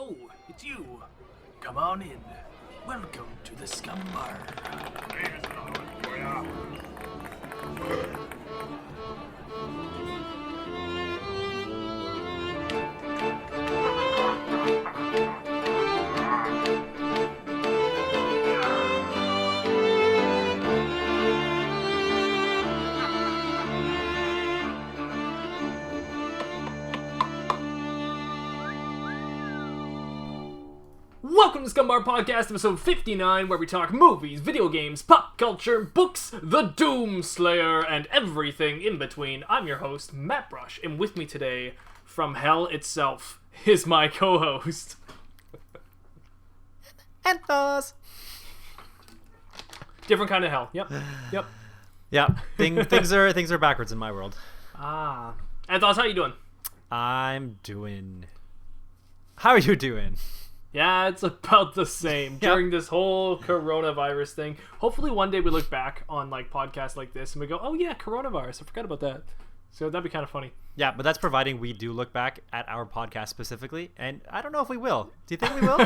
Oh, it's you. Come on in. Welcome to the Scumm Bar. Welcome to Scumm Bar Podcast, episode 59, where we talk movies, video games, pop culture, books, the Doom Slayer, and everything in between. I'm your host, Mattbrush, and with me today, from hell itself, is my co-host, Anth0z. Different kind of hell. Yep. Yeah, things are backwards in my world. Anth0z, how you doing? I'm doing. How are you doing? Yeah, it's about the same during this whole coronavirus thing. Hopefully one day we look back on like podcasts like this and we go, oh yeah, coronavirus, I forgot about that. So that'd be kind of funny. Yeah, but that's providing we do look back at our podcast specifically, and I don't know if we will. Do you think we will?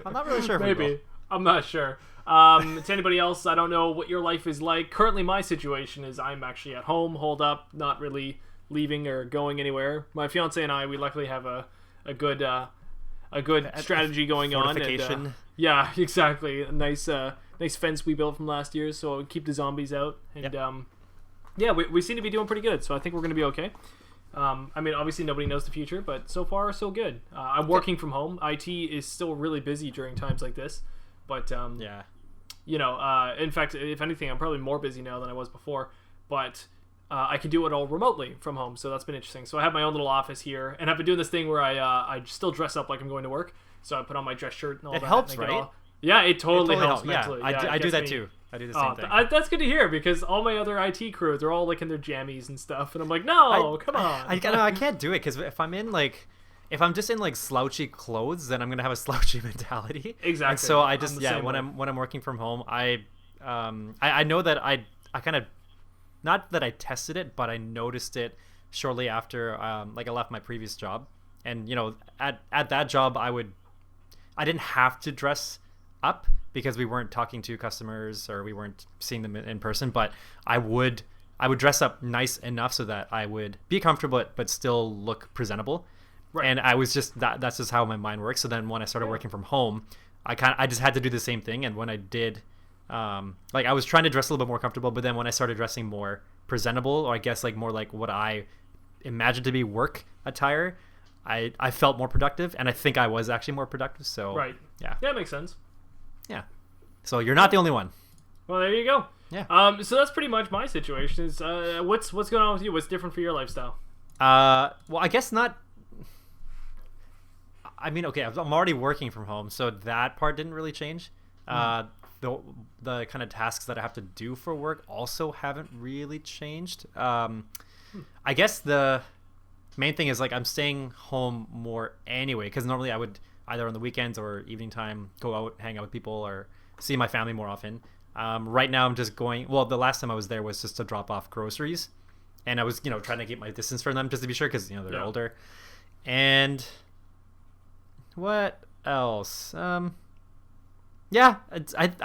I'm not really sure if Maybe. we will. I'm not sure. To anybody else, I don't know what your life is like. Currently my situation is I'm actually at home, holed up, not really leaving or going anywhere. My fiance and I, we luckily have a good strategy going on. And, yeah, exactly. A nice fence we built from last year, so it would keep the zombies out. And we seem to be doing pretty good, so I think we're going to be okay. I mean, obviously nobody knows the future, but so far so good. I'm working from home. IT is still really busy during times like this, but in fact, if anything, I'm probably more busy now than I was before. But I can do it all remotely from home, so that's been interesting. So I have my own little office here, and I've been doing this thing where I still dress up like I'm going to work. So I put on my dress shirt and all that. It helps, right? Yeah, it totally helps mentally. Yeah, I do that too. I do the same thing. That's good to hear, because all my other IT crew, they're all like in their jammies and stuff, and I'm like, no, come on. I can't do it, because if I'm just in like slouchy clothes, then I'm gonna have a slouchy mentality. Exactly. And so I just when I'm working from home, I know that I kind of, not that I tested it, but I noticed it shortly after I left my previous job. And at that job I didn't have to dress up because we weren't talking to customers or we weren't seeing them in person, but I would dress up nice enough so that I would be comfortable but still look presentable. Right. And I was just that's just how my mind works. So then when I started working from home, I just had to do the same thing. And when I did, I was trying to dress a little bit more comfortable, but then when I started dressing more presentable, or I guess like more like what I imagined to be work attire, I felt more productive, and I think I was actually more productive. So right, yeah, it makes sense. Yeah, so you're not the only one. Well, there you go. Yeah. So that's pretty much my situation. Is what's going on with you? What's different for your lifestyle? Well, I guess not. I mean, okay, I'm already working from home, so that part didn't really change. The kind of tasks that I have to do for work also haven't really changed. I guess the main thing is like I'm staying home more anyway, because normally I would either on the weekends or evening time go out, hang out with people, or see my family more often. Right now I'm just going, well, the last time I was there was just to drop off groceries, and I was trying to keep my distance from them just to be sure, because they're older. And what else? I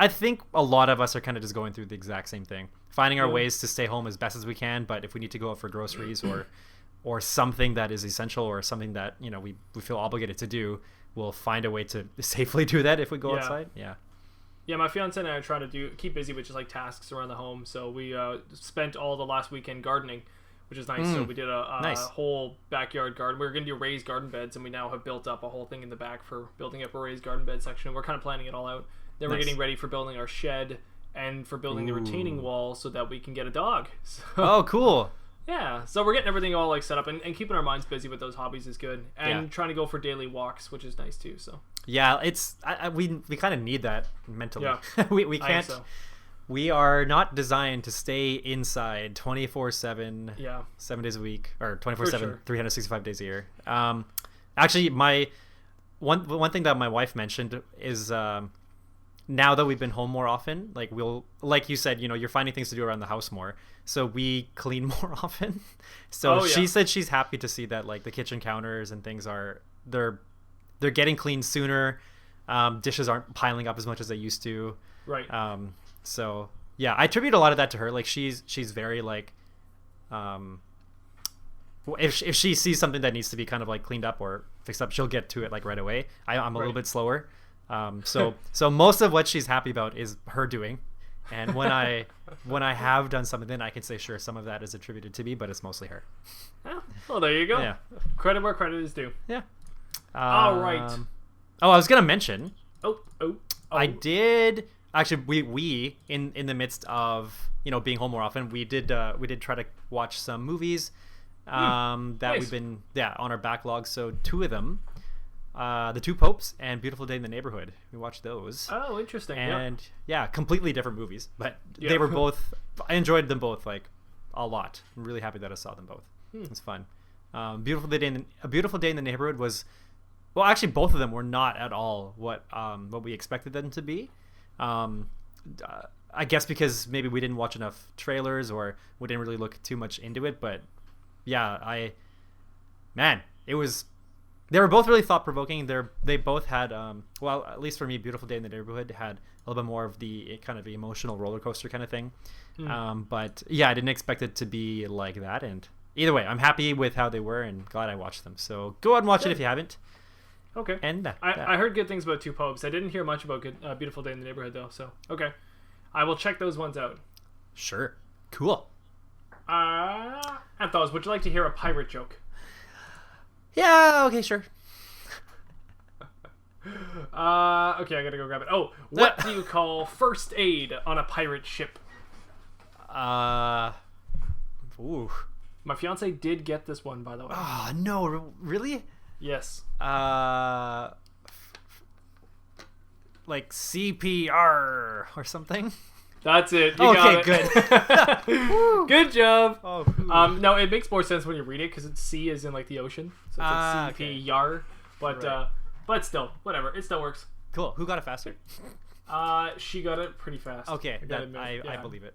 think a lot of us are kind of just going through the exact same thing, finding our ways to stay home as best as we can. But if we need to go out for groceries or something that is essential, or something that we feel obligated to do, we'll find a way to safely do that if we go outside. Yeah, my fiance and I are trying to keep busy with just like tasks around the home. So we spent all the last weekend gardening, which is nice. So we did a whole backyard garden. We were going to do raised garden beds, and we now have built up a whole thing in the back for building up a raised garden bed section. We're kind of planning it all out. Then we're getting ready for building our shed and for building the retaining wall so that we can get a dog. So, oh, cool. Yeah, so we're getting everything all like set up, and keeping our minds busy with those hobbies is good. And trying to go for daily walks, which is nice too. So yeah, it's we kind of need that mentally. Yeah. we can't. So. We are not designed to stay inside 24/7, 7 days a week, or 24/7, 365 days a year. Actually, my one thing that my wife mentioned is now that we've been home more often, like you said, you're finding things to do around the house more. So we clean more often. So she said she's happy to see that like the kitchen counters and things they're they're getting clean sooner. Dishes aren't piling up as much as they used to. Right. So yeah, I attribute a lot of that to her. Like she's very like, if she sees something that needs to be kind of like cleaned up or fixed up, she'll get to it like right away. I'm a little bit slower. So most of what she's happy about is her doing. And when I have done something, then I can say, sure, some of that is attributed to me, but it's mostly her. Oh, well, there you go. Yeah. Credit where credit is due. Yeah. All right. Oh, I was gonna mention. Oh. I did actually. We in the midst of being home more often, we did try to watch some movies that nice. we've been on our backlog. So two of them. The Two Popes and Beautiful Day in the Neighborhood. We watched those. Oh, interesting. And completely different movies, but Yeah. they were both. I enjoyed them both like a lot. I'm really happy that I saw them both. It was fun. Beautiful Day in the Neighborhood was, well, actually both of them were not at all what we expected them to be. I guess because maybe we didn't watch enough trailers or we didn't really look too much into it, but yeah, it was. They were both really thought-provoking. They both had, well, at least for me, Beautiful Day in the Neighborhood had a little bit more of the kind of emotional roller coaster kind of thing. But yeah, I didn't expect it to be like that. And either way, I'm happy with how they were and glad I watched them. So go ahead and watch it if you haven't. Okay. And I heard good things about Two Popes. I didn't hear much about Beautiful Day in the Neighborhood, though. So, okay. I will check those ones out. Sure. Cool. Anth0z, would you like to hear a pirate joke? Yeah, okay, sure. Okay, I gotta go grab it. Oh, what do you call first aid on a pirate ship? Ooh. My fiance did get this one, by the way. Oh, no, really? Yes. Like CPR or something? That's it. You got it. Good. Good job. Oh, no, it makes more sense when you read it because it's C as in like the ocean, so it's like CP yar. But Right. but still, whatever. It still works. Cool. Who got it faster? She got it pretty fast. Okay, I I believe it.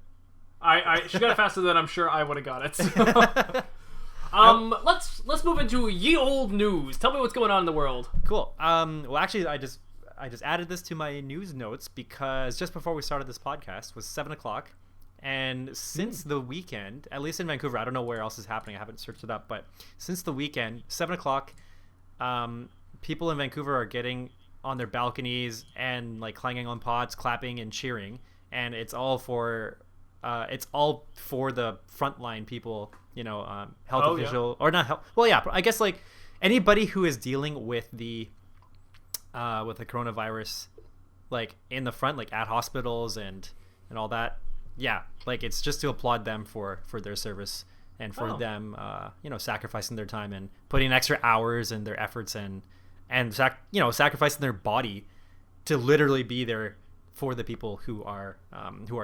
She got it faster than I'm sure I would have got it. So. Let's move into ye old news. Tell me what's going on in the world. Cool. Well, actually, I just added this to my news notes because just before we started this podcast was 7:00, and since the weekend, at least in Vancouver, I don't know where else is happening. I haven't searched it up, but since the weekend, 7:00, people in Vancouver are getting on their balconies and like clanging on pots, clapping and cheering, and it's all for the frontline people, health official or not health. Well, yeah, I guess like anybody who is dealing with the coronavirus, like in the front, like at hospitals and all that. Yeah, like it's just to applaud them for their service and for them, sacrificing their time and putting extra hours and their efforts and sacrificing their body to literally be there for the people who are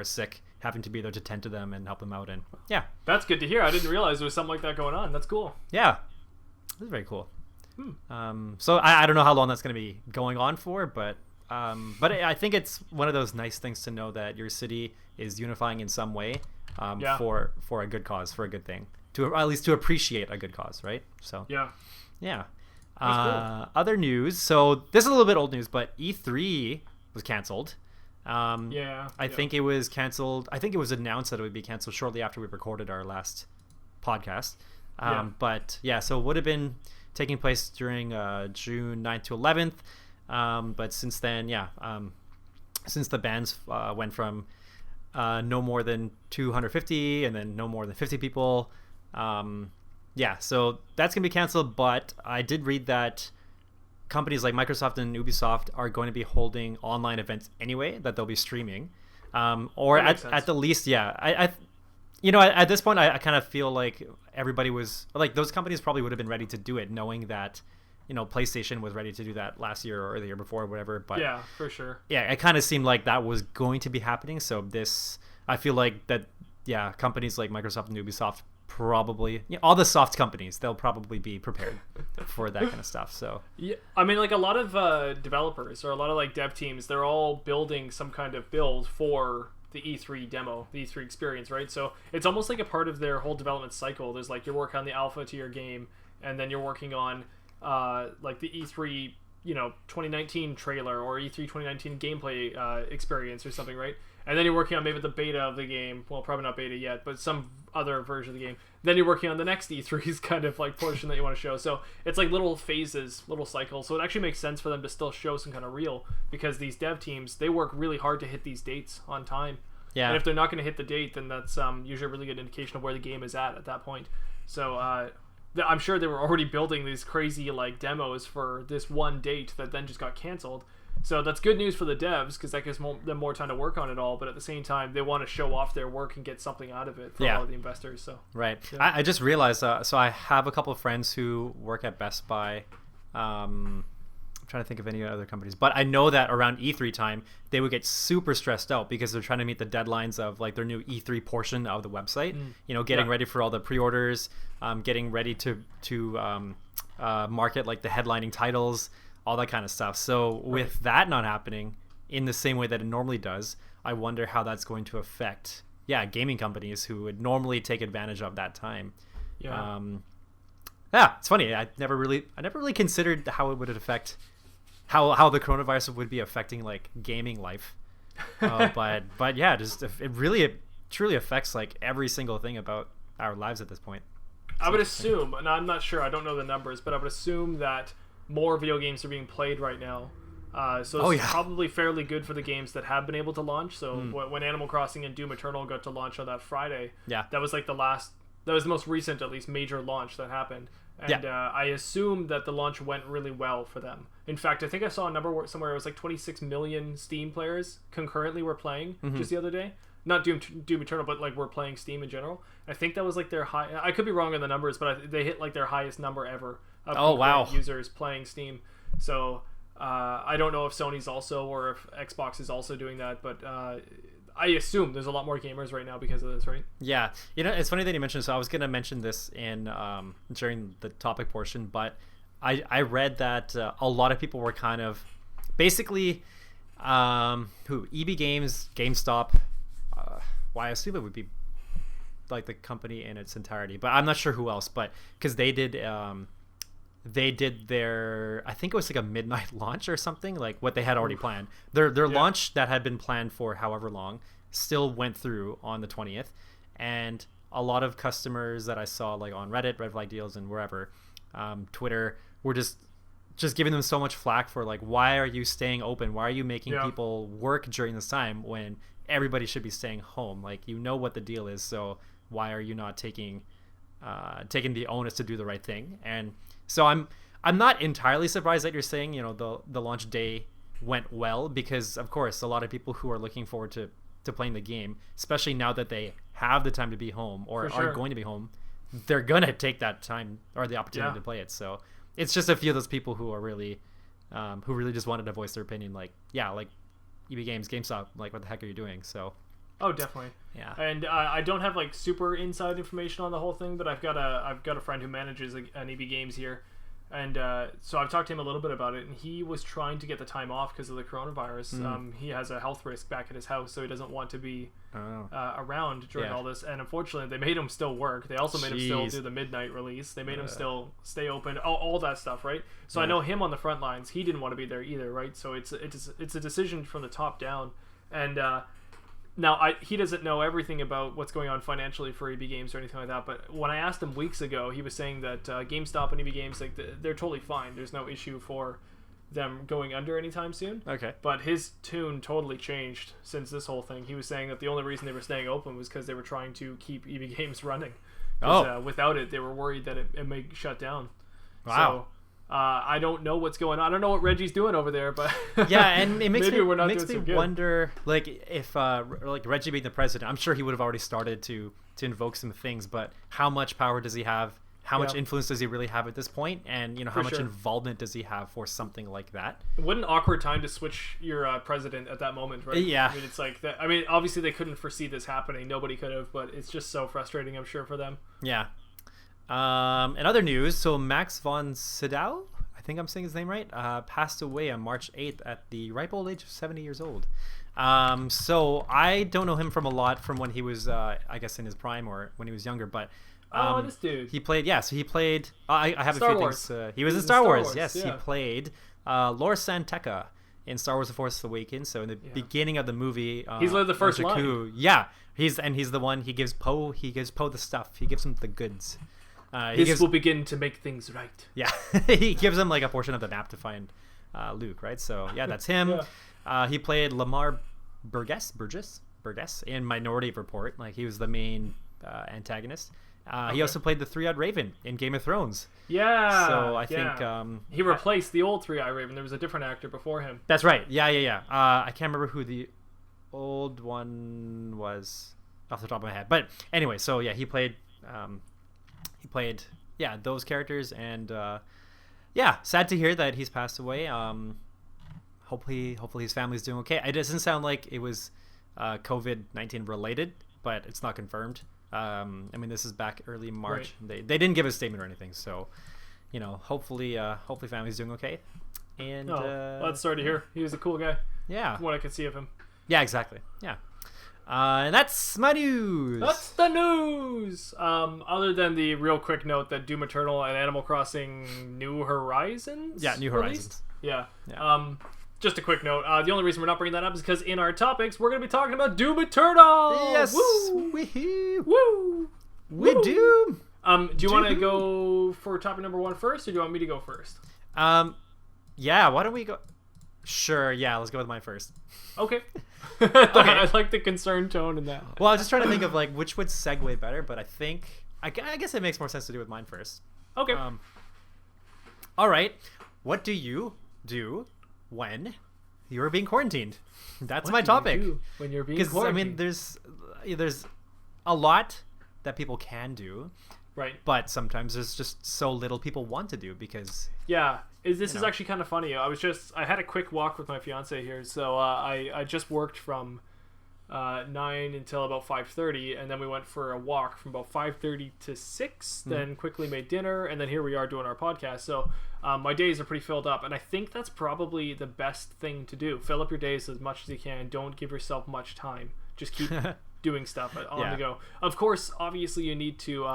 sick, having to be there to tend to them and help them out. And yeah, that's good to hear. I didn't realize there was something like that going on. That's cool. Yeah, that's very cool. So I don't know how long that's going to be going on for, but I think it's one of those nice things to know that your city is unifying in some way for a good cause, for a good thing, to at least to appreciate a good cause, right? So yeah. Cool. Other news. So this is a little bit old news, but E3 was canceled. I think it was canceled. I think it was announced that it would be canceled shortly after we recorded our last podcast. But yeah, so it would have been taking place during June 9th to 11th. But since then, since the bans went from no more than 250 and then no more than 50 people, so that's going to be canceled. But I did read that companies like Microsoft and Ubisoft are going to be holding online events anyway, that they'll be streaming. Or at the least, at this point, I kind of feel like everybody was like, those companies probably would have been ready to do it, knowing that, PlayStation was ready to do that last year or the year before or whatever. But yeah, for sure. Yeah, it kind of seemed like that was going to be happening. So I feel like that, companies like Microsoft and Ubisoft probably, all the soft companies, they'll probably be prepared for that kind of stuff. So yeah, I mean, like a lot of developers or a lot of like dev teams, they're all building some kind of build for the E3 demo, the E3 experience, right? So it's almost like a part of their whole development cycle. There's like you're working on the alpha to your game, and then you're working on like the E3 2019 trailer or E3 2019 gameplay experience or something, right? And then you're working on maybe the beta of the game. Well, probably not beta yet, but some other version of the game. Then you're working on the next E3's kind of like portion that you want to show. So it's like little phases, little cycles. So it actually makes sense for them to still show some kind of reel, because these dev teams, they work really hard to hit these dates on time. Yeah. And if they're not going to hit the date, then that's usually a really good indication of where the game is at that point. So I'm sure they were already building these crazy like demos for this one date that then just got canceled. So that's good news for the devs, because that gives them more time to work on it all. But at the same time, they want to show off their work and get something out of it for all of the investors. So right. Yeah. I just realized. So I have a couple of friends who work at Best Buy. I'm trying to think of any other companies, but I know that around E3 time, they would get super stressed out because they're trying to meet the deadlines of like their new E3 portion of the website. Getting ready for all the pre-orders, getting ready to market like the headlining titles, all that kind of stuff. So with that not happening in the same way that it normally does, I wonder how that's going to affect gaming companies who would normally take advantage of that time. It's funny. I never really considered how it would affect how the coronavirus would be affecting like gaming life. But yeah, just it truly affects like every single thing about our lives at this point. I would assume, and I'm not sure, I don't know the numbers, but I would assume that more video games are being played right now. So it's probably fairly good for the games that have been able to launch. So when Animal Crossing and Doom Eternal got to launch on that Friday, that was like that was the most recent, at least, major launch that happened. And I assume that the launch went really well for them. In fact, I think I saw a number somewhere, it was like 26 million Steam players concurrently were playing just the other day. Not Doom Eternal, but like we're playing Steam in general. I think that was like their high. I could be wrong on the numbers, but they hit like their highest number ever of users playing Steam. So I don't know if Sony's also, or if Xbox is also doing that, but I assume there's a lot more gamers right now because of this, right? Yeah, it's funny that you mentioned. So I was going to mention this in during the topic portion, but I read that a lot of people were kind of basically EB Games, GameStop. I assume it would be like the company in its entirety, but I'm not sure who else. But because they did their, I think it was like a midnight launch or something, like what they had already planned. Their launch that had been planned for however long still went through on the 20th, and a lot of customers that I saw like on Reddit, Red Flag Deals, and wherever, Twitter, were just giving them so much flack for like, why are you staying open? Why are you making people work during this time when everybody should be staying home? Like, what the deal is, so why are you not taking the onus to do the right thing? And so I'm not entirely surprised that you're saying the launch day went well, because of course a lot of people who are looking forward to playing the game, especially now that they have the time to be home or are going to be home, they're gonna take that time or the opportunity to play it. So it's just a few of those people who are really who really just wanted to voice their opinion, like EB Games, GameStop, like, what the heck are you doing? So oh, definitely. Yeah. And I don't have like super inside information on the whole thing, but I've got a friend who manages an EB Games here, and so I've talked to him a little bit about it, and he was trying to get the time off because of the coronavirus. He has a health risk back at his house, so he doesn't want to be around during all this. And unfortunately, they made him still work. They also made him still do the midnight release. They made him still stay open. All that stuff, right? So I know him on the front lines. He didn't want to be there either, right? So it's a decision from the top down, and. Now, he doesn't know everything about what's going on financially for EB Games or anything like that, but when I asked him weeks ago, he was saying that GameStop and EB Games, like, they're totally fine. There's no issue for them going under anytime soon. Okay. But his tune totally changed since this whole thing. He was saying that the only reason they were staying open was because they were trying to keep EB Games running. Without it, they were worried that it may shut down. Wow. So, I don't know what's going on. I don't know what Reggie's doing over there, but and it makes maybe me wonder, like, if like Reggie being the president, I'm sure he would have already started to invoke some things, but how much power does he have? How much influence does he really have at this point? And how much involvement does he have for something like that? What an awkward time to switch your president at that moment, right? Yeah. I mean, it's like that. I mean, obviously they couldn't foresee this happening. Nobody could have, but it's just so frustrating, I'm sure, for them. Yeah. In other news, so Max von Sydow, I think I'm saying his name right, passed away on March 8th at the ripe old age of 70 years old. So I don't know him from a lot from when he was, I guess, in his prime or when he was younger, but this dude. He played, I have Star a few Wars. things. He was in Star Wars, yes. Yeah. He played Lor San Tekka in Star Wars: The Force Awakens. So in the beginning of the movie, he's led the first Jakku, line. Yeah, he's the one. He gives Poe the stuff. He gives him the goods. This will begin to make things right. Yeah, he gives him like a portion of the map to find Luke, right? So yeah, that's him. He played Lamar Burgess in Minority Report. Like he was the main antagonist. He also played the Three-Eyed Raven in Game of Thrones. Yeah. So I think he replaced the old Three-Eyed Raven. There was a different actor before him. That's right. Yeah. I can't remember who the old one was off the top of my head. But anyway, so yeah, he played those characters, and sad to hear that he's passed away. Hopefully his family's doing okay. It doesn't sound like it was COVID-19 related, but it's not confirmed. I mean, this is back early March. Right. They didn't give a statement or anything, so hopefully family's doing okay. And well, that's sorry to hear. He was a cool guy. Yeah, from what I could see of him. Yeah, exactly. Yeah. And that's my news. That's the news. Other than the real quick note that Doom Eternal and Animal Crossing New Horizons. Yeah, New Horizons. Yeah. Just a quick note. The only reason we're not bringing that up is because in our topics we're going to be talking about Doom Eternal. Yes. Woo! Woo! We do. Do you want to go for topic number 1 first, or do you want me to go first? Yeah. Why don't we go? Sure. Yeah. Let's go with mine first. Okay. I like the concerned tone in that. Well, I was just trying to think of like which would segue better, but I guess it makes more sense to do with mine first. Okay. All right. What do you do when you're being quarantined? That's my topic. When you're being quarantined. I mean, there's a lot that people can do. Right. But sometimes there's just so little people want to do because... Yeah. This is actually kind of funny. I had a quick walk with my fiance here. So I just worked from 9 until about 5:30, and then we went for a walk from about 5:30 to 6, then quickly made dinner, and then here we are doing our podcast. So my days are pretty filled up, and I think that's probably the best thing to do. Fill up your days as much as you can. Don't give yourself much time. Just keep doing stuff on the go. Of course, obviously you need to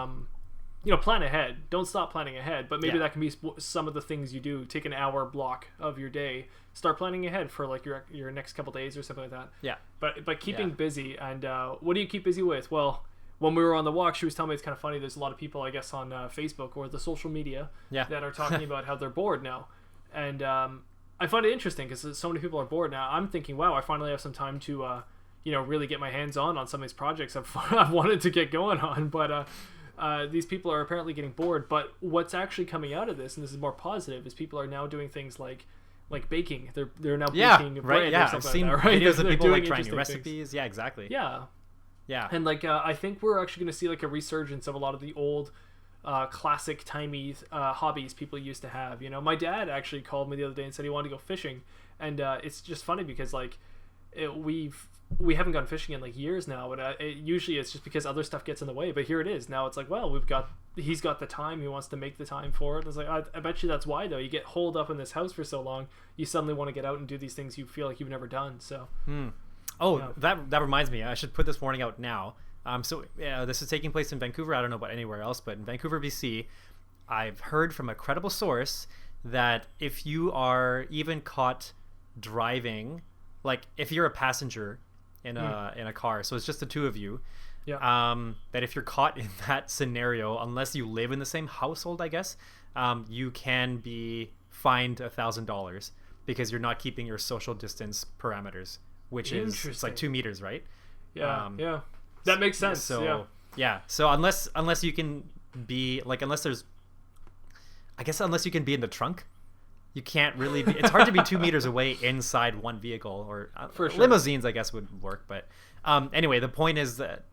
plan ahead. Don't stop planning ahead, but maybe that can be some of the things you do. Take an hour block of your day. Start planning ahead for like your next couple days or something like that. Yeah. But keeping busy. And what do you keep busy with? Well, when we were on the walk, she was telling me it's kind of funny. There's a lot of people, I guess, on Facebook or the social media that are talking about how they're bored now. And I find it interesting because so many people are bored now. I'm thinking, wow, I finally have some time to really get my hands on some of these projects I've wanted to get going on. But these people are apparently getting bored. But what's actually coming out of this, and this is more positive, is people are now doing things like baking. They're now baking bread. Yeah, or something I've seen like that, right? videos of people like trying interesting new recipes. Yeah, exactly. Yeah. And I think we're actually going to see like a resurgence of a lot of the old classic timey hobbies people used to have. My dad actually called me the other day and said he wanted to go fishing, and it's just funny because we haven't gone fishing in like years now, but usually it's just because other stuff gets in the way. But here it is now. It's like, well, he's got the time. He wants to make the time for it. It's like I bet you that's why though. You get holed up in this house for so long, you suddenly want to get out and do these things you feel like you've never done. So. That reminds me. I should put this warning out now. This is taking place in Vancouver. I don't know about anywhere else, but in Vancouver, BC, I've heard from a credible source that if you are even caught driving, like if you're a passenger in a car, so it's just the two of you, that if you're caught in that scenario, unless you live in the same household, I guess, you can be fined $1,000 because you're not keeping your social distance parameters, which is it's like 2 meters, right? Yeah. That makes sense. So so unless you can be like, unless you can be in the trunk, you can't really be. It's hard to be 2 meters away inside one vehicle, or for sure. Limousines I guess would work. But anyway, the point is that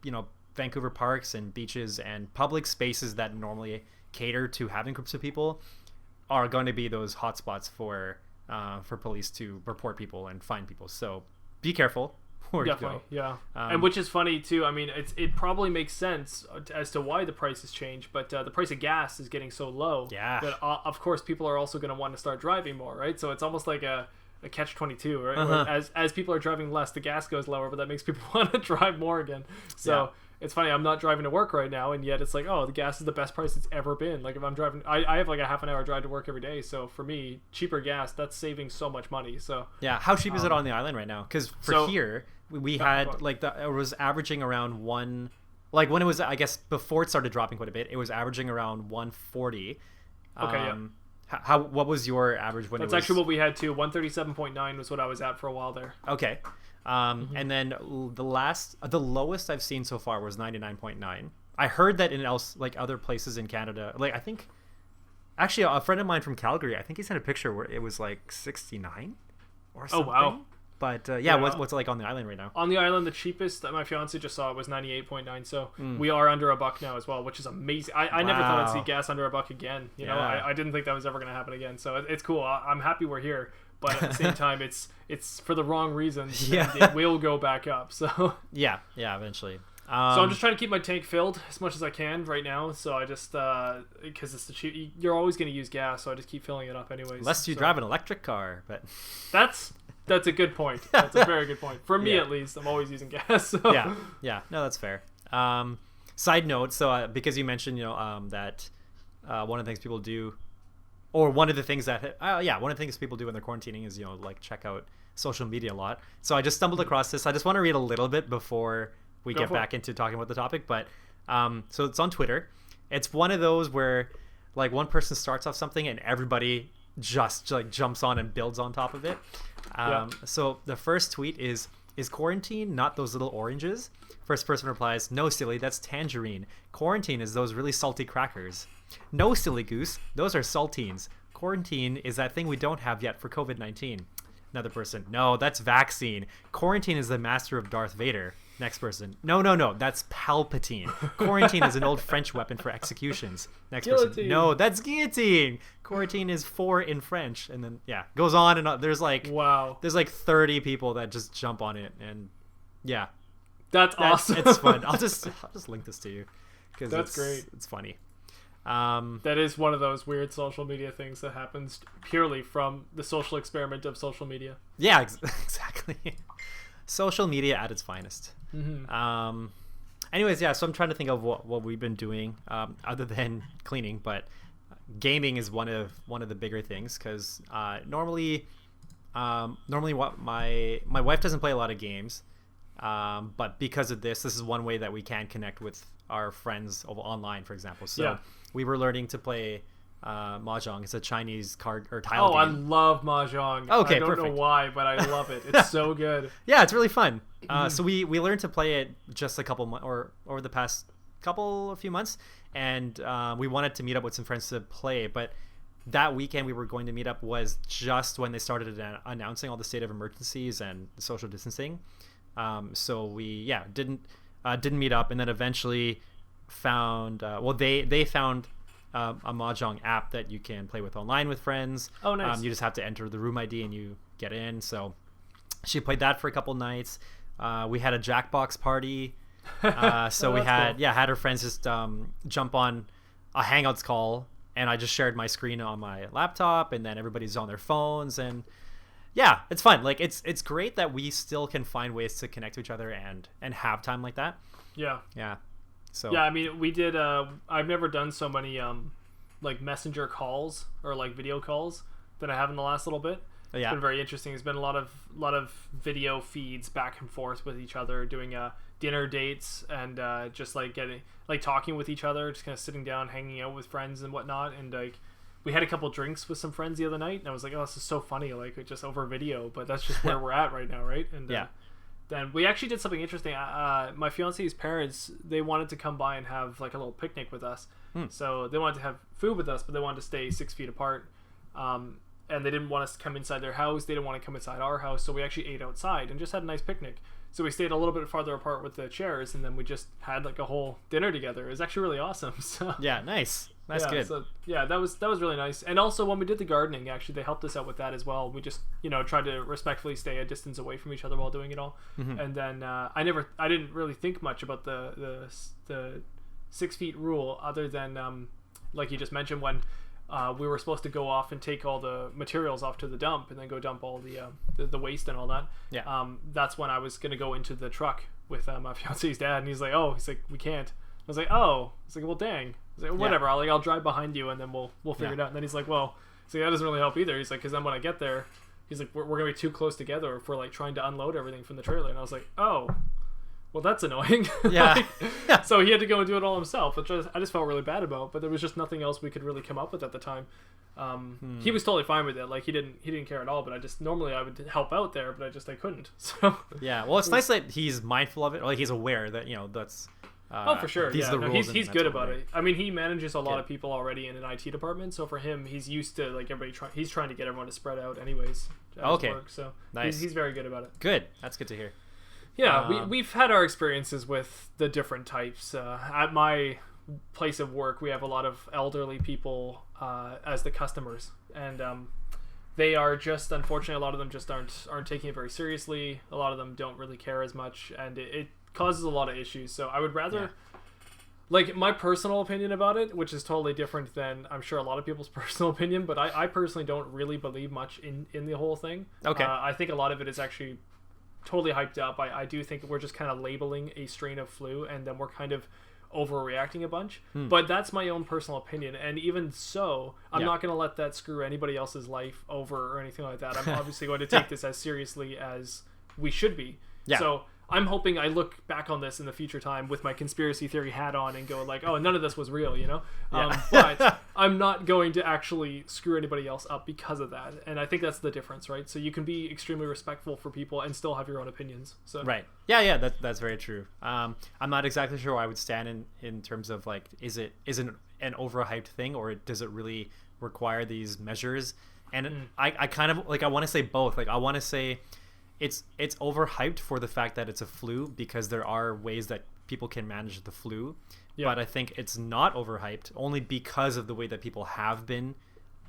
Vancouver parks and beaches and public spaces that normally cater to having groups of people are going to be those hotspots for police to report people and find people. So be careful. Definitely, yeah. And which is funny too. I mean, it probably makes sense as to why the prices change, but the price of gas is getting so low that of course people are also going to want to start driving more, right? So it's almost like a catch-22, right? Where as people are driving less, the gas goes lower, but that makes people want to drive more again. So it's funny, I'm not driving to work right now, and yet it's like, oh, the gas is the best price it's ever been. Like if I'm driving, I have like a half an hour drive to work every day, so for me, cheaper gas, that's saving so much money. So yeah, how cheap is it on the island right now? Because here we had like it was averaging around one, like when it was, I guess before it started dropping quite a bit, it was averaging around 140. Okay, yeah. What was your average when That's actually what we had too. 137.9 was what I was at for a while there. Okay. And then the lowest I've seen so far was 99.9. I heard that in like other places in Canada, like I think actually a friend of mine from Calgary, I think he sent a picture where it was like 69 or something. Oh wow. But yeah, what's it like on the island right now? On the island, the cheapest that my fiance just saw was 98.9. So we are under $1 now as well, which is amazing. I never thought I'd see gas under $1 again. You know, I didn't think that was ever going to happen again. So it's cool. I'm happy we're here, but at the same time, it's for the wrong reasons. Yeah, it will go back up. So yeah, eventually. So I'm just trying to keep my tank filled as much as I can right now. So I just because it's the cheap, you're always going to use gas, so I just keep filling it up anyways. Unless you drive an electric car, but That's a good point. That's a very good point. For me, at least, I'm always using gas. So. Yeah. No, that's fair. Side note, so because you mentioned, that one of the things people do, or one of the things that, one of the things people do when they're quarantining is, like check out social media a lot. So I just stumbled across this. I just want to read a little bit before we get back into talking about the topic. But so it's on Twitter. It's one of those where like one person starts off something and everybody just like jumps on and builds on top of it. So the first tweet is quarantine not those little oranges? First person replies, no silly, that's tangerine. Quarantine is those really salty crackers. No silly goose, those are saltines. Quarantine is that thing we don't have yet for COVID-19. Another person, no, that's vaccine. Quarantine is the master of Darth Vader. Next person, no, that's Palpatine. Quarantine is an old French weapon for executions. Next person, no, that's guillotine. Quarantine is 4 in French. And then goes on and on. There's like 30 people that just jump on it, and that's awesome. It's fun. I'll just link this to you because that's great. It's funny. That is one of those weird social media things that happens purely from the social experiment of social media. Yeah, exactly. Social media at its finest. Anyways, so I'm trying to think of what we've been doing other than cleaning, but gaming is one of the bigger things because normally what my wife doesn't play a lot of games, but because of this is one way that we can connect with our friends online, for example. So we were learning to play Mahjong. It's a Chinese card or tile game. I love Mahjong. Okay, I don't know why, but I love it. It's so good. Yeah, it's really fun. So we learned to play it just a couple months or over the past a few months, and we wanted to meet up with some friends to play. But that weekend we were going to meet up was just when they started announcing all the state of emergencies and the social distancing. So we didn't meet up, and then eventually found they found a Mahjong app that you can play with online with friends. Oh, nice. You just have to enter the room ID and you get in. So she played that for a couple nights. We had a Jackbox party. So we had cool. Had her friends just jump on a Hangouts call, and I just shared my screen on my laptop, and then everybody's on their phones, and it's fun. Like it's great that we still can find ways to connect to each other and have time like that. Yeah. So I mean, we did. I've never done so many like messenger calls or like video calls than I have in the last little bit. It's been very interesting. It's been a lot of video feeds back and forth with each other, doing dinner dates and just like talking with each other, just kind of sitting down, hanging out with friends and whatnot. And like we had a couple drinks with some friends the other night, and I was like, oh, this is so funny, like just over video, but that's just where we're at right now, right? And then we actually did something interesting. My fiance's parents, they wanted to come by and have like a little picnic with us. So they wanted to have food with us, but they wanted to stay 6 feet apart. And they didn't want us to come inside their house. They didn't want to come inside our house. So we actually ate outside and just had a nice picnic. So we stayed a little bit farther apart with the chairs, and then we just had like a whole dinner together. It was actually really awesome. So nice. That's good. So, that was really nice. And also when we did the gardening, actually they helped us out with that as well. We just tried to respectfully stay a distance away from each other while doing it all. And then I didn't really think much about the 6 feet rule, other than like you just mentioned, when we were supposed to go off and take all the materials off to the dump and then go dump all the waste and all that. Yeah. That's when I was going to go into the truck with my fiance's dad, and he's like, we can't. I was like, oh. He's like, well, dang. He's like, whatever. I'll drive behind you and then we'll figure it out. And then he's like, well, so that doesn't really help either. He's like, because then when I get there, he's like, we're going to be too close together if we're like trying to unload everything from the trailer. And I was like, oh. Well, that's annoying. Yeah. So he had to go and do it all himself, which I just felt really bad about. But there was just nothing else we could really come up with at the time. He was totally fine with it. Like he didn't care at all. But normally I would help out there, but I couldn't. So yeah. Well, it's nice that he's mindful of it. Like he's aware that that's. Oh, for sure. These are the rules, he's good about it. I mean, he manages a lot of people already in an IT department, so for him, he's used to like everybody. He's trying to get everyone to spread out, anyways. Okay. Work, so nice. He's very good about it. Good. That's good to hear. Yeah, we've had our experiences with the different types. At my place of work, we have a lot of elderly people as the customers, and they are just, unfortunately, a lot of them just aren't taking it very seriously. A lot of them don't really care as much, and it causes a lot of issues. So I would rather, like, my personal opinion about it, which is totally different than I'm sure a lot of people's personal opinion, but I personally don't really believe much in the whole thing. Okay. I think a lot of it is actually totally hyped up. I do think we're just kind of labeling a strain of flu, and then we're kind of overreacting a bunch. But that's my own personal opinion, and even so, I'm not going to let that screw anybody else's life over or anything like that. I'm obviously going to take this as seriously as we should be. Yeah. So I'm hoping I look back on this in the future time with my conspiracy theory hat on and go like, oh, none of this was real, but I'm not going to actually screw anybody else up because of that. And I think that's the difference, right? So you can be extremely respectful for people and still have your own opinions. So right. Yeah, that's very true. I'm not exactly sure where I would stand in terms of like, is it an overhyped thing, or does it really require these measures? And I kind of like, I want to say both. Like I want to say it's overhyped for the fact that it's a flu, because there are ways that people can manage the flu. But I think it's not overhyped only because of the way that people have been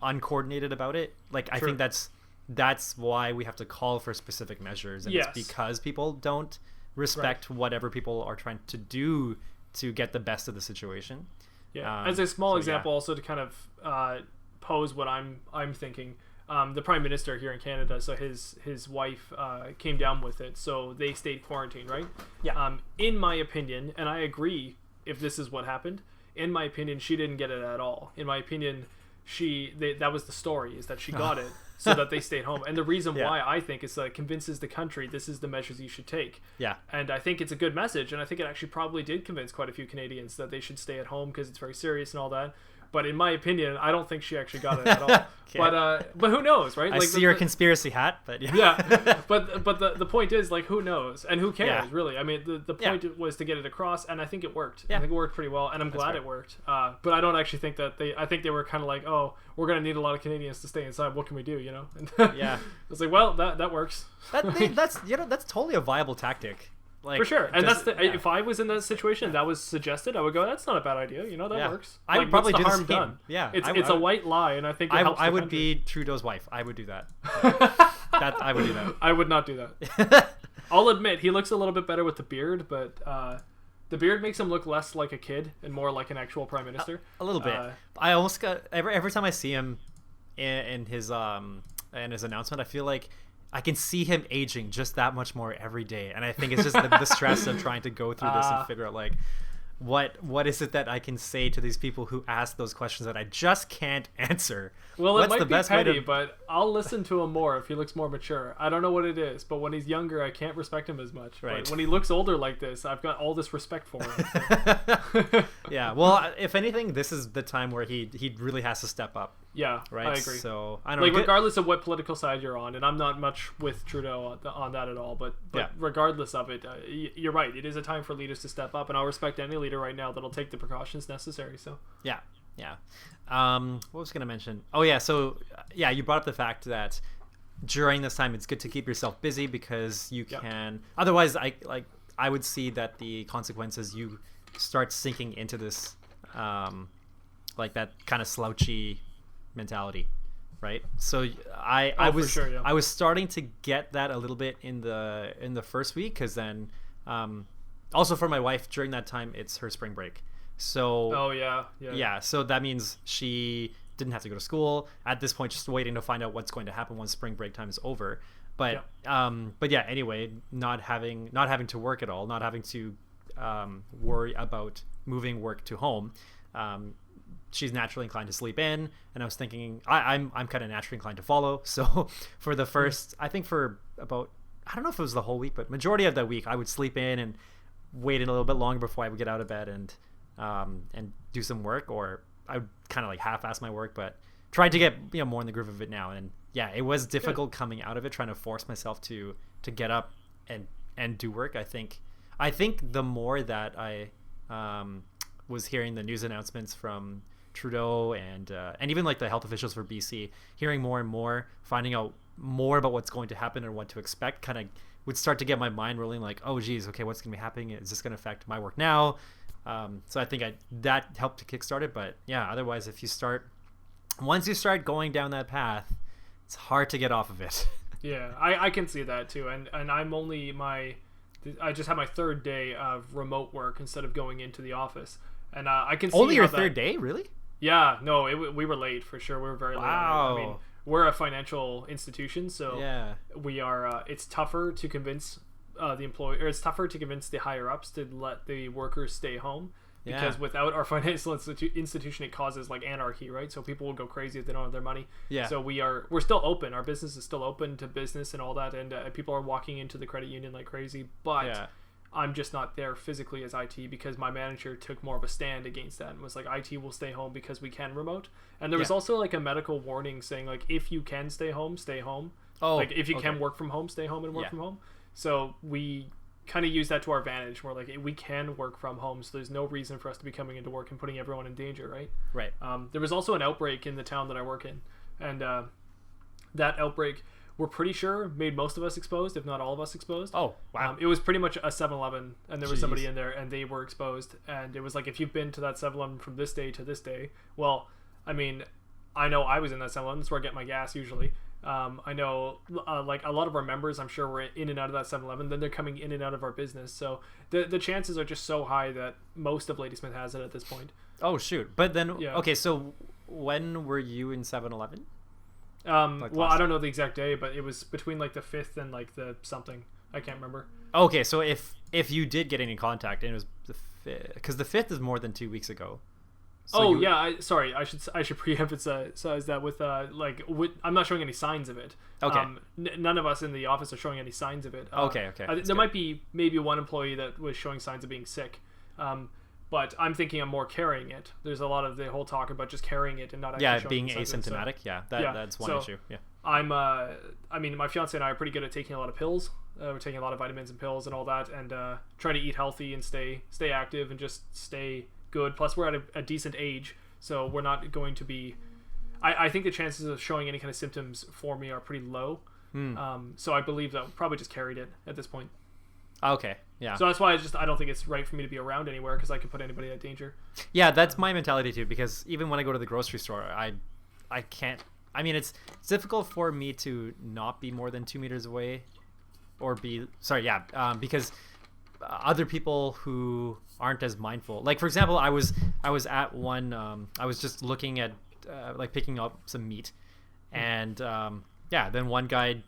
uncoordinated about it. Like I think that's why we have to call for specific measures, and it's because people don't respect whatever people are trying to do to get the best of the situation. As a small example, also to kind of pose what I'm thinking. The Prime Minister here in Canada, so his wife came down with it, so they stayed quarantined, right? In my opinion, and I agree if this is what happened, in my opinion, she didn't get it at all. In my opinion, that was the story, is that she got it so that they stayed home. And the reason why I think is that it convinces the country this is the measures you should take. And I think it's a good message, and I think it actually probably did convince quite a few Canadians that they should stay at home because it's very serious and all that. But in my opinion, I don't think she actually got it at all. But who knows, right? I see your conspiracy hat, but But the point is, like, who knows and who cares, really? I mean, the point was to get it across, and I think it worked. I think it worked pretty well, and I'm glad it worked. But I don't actually think that I think they were kind of like, oh, we're gonna need a lot of Canadians to stay inside. What can we do? It's like, well, that works. That's totally a viable tactic. Like, for sure, and if I was in that situation, that was suggested, I would go, that's not a bad idea, that works. I would probably do the harm done. It's a white lie, and I think I would be Trudeau's wife. I would do that. I would do that. I would not do that. I'll admit he looks a little bit better with the beard, but the beard makes him look less like a kid and more like an actual prime minister. A little bit. I almost got every time I see him in his announcement, I feel like I can see him aging just that much more every day, and I think it's just the stress of trying to go through this and figure out like what is it that I can say to these people who ask those questions that I just can't answer. Well, it might be petty, but I'll listen to him more if he looks more mature. I don't know what it is, but when he's younger, I can't respect him as much. Right. But when he looks older like this, I've got all this respect for him. So. Yeah. Well, if anything, this is the time where he really has to step up. Yeah, right. I agree. So I don't know. Regardless of what political side you're on, and I'm not much with Trudeau on that at all, but regardless of it, you're right. It is a time for leaders to step up, and I'll respect any leader right now that'll take the precautions necessary. So yeah. What was I going to mention? Oh yeah. So you brought up the fact that during this time it's good to keep yourself busy because you can. Otherwise, I would see that the consequences you start sinking into this, like that kind of slouchy mentality, right? So I was starting to get that a little bit in the first week, because then also for my wife during that time it's her spring break, so so that means she didn't have to go to school at this point, just waiting to find out what's going to happen once spring break time is over. But yeah, anyway, not having to work at all, not having to worry about moving work to home. She's naturally inclined to sleep in, and I was thinking I'm kind of naturally inclined to follow. So for the first, I think for about, I don't know if it was the whole week, but majority of that week I would sleep in and wait a little bit longer before I would get out of bed and do some work, or I would kind of like half-ass my work, but tried to get more in the groove of it now. And yeah, it was difficult coming out of it, trying to force myself to get up and do work. I think the more that I was hearing the news announcements from Trudeau and even like the health officials for BC, hearing more and more, finding out more about what's going to happen and what to expect, kind of would start to get my mind rolling, like, oh geez, okay, what's going to be happening? Is this going to affect my work now? So I think that helped to kickstart it. But yeah, otherwise, once you start going down that path, it's hard to get off of it. Yeah, I can see that too. And I just had my third day of remote work instead of going into the office. And I can see only your third day, really? Yeah, no, we were late for sure. We were very late. Wow. I mean, we're a financial institution, so yeah, we are. It's tougher to convince the employer, or it's tougher to convince the higher ups to let the workers stay home, because without our financial institution, it causes like anarchy, right? So people will go crazy if they don't have their money. Yeah. So we're still open. Our business is still open to business and all that, and people are walking into the credit union like crazy, but. Yeah. I'm just not there physically as IT, because my manager took more of a stand against that and was like, IT will stay home because we can remote. And there was also like a medical warning saying like, if you can stay home, stay home. Oh, like if you can work from home, stay home and work from home. So we kind of use that to our advantage. We're like, we can work from home, so there's no reason for us to be coming into work and putting everyone in danger, right? Right. There was also an outbreak in the town that I work in, and that outbreak, we're pretty sure, made most of us exposed, if not all of us exposed. Oh, wow. It was pretty much a 7-Eleven, and there was somebody in there, and they were exposed. And it was like, if you've been to that 7-Eleven from this day to this day, well, I mean, I know I was in that 7-Eleven. That's where I get my gas usually. I know like a lot of our members, I'm sure, were in and out of that 7-Eleven. Then they're coming in and out of our business. So the chances are just so high that most of Ladysmith has it at this point. Oh, shoot. But then, okay, so when were you in 7-Eleven? Well, I don't know the exact day, but it was between like the 5th and like the something. I can't remember. Okay, so if you did get any contact, and it was the 5th, because the 5th is more than 2 weeks ago. So sorry. I should pre-emphasize that with I'm not showing any signs of it. Okay. None of us in the office are showing any signs of it. Okay. There might be maybe one employee that was showing signs of being sick. But I'm thinking I'm more carrying it. There's a lot of the whole talk about just carrying it and not actually showing being asymptomatic. That's one issue. Yeah. I mean, my fiance and I are pretty good at taking a lot of pills. We're taking a lot of vitamins and pills and all that, and try to eat healthy and stay active and just stay good. Plus, we're at a decent age, so we're not going to be. I think the chances of showing any kind of symptoms for me are pretty low. So I believe that we probably just carried it at this point. Okay. Yeah. So that's why I don't think it's right for me to be around anywhere, because I could put anybody at danger. Yeah, that's my mentality too, because even when I go to the grocery store, I can't. I mean, it's difficult for me to not be more than 2 meters away, or be because other people who aren't as mindful, like for example, I was at one. I was just looking at like picking up some meat, and then one guy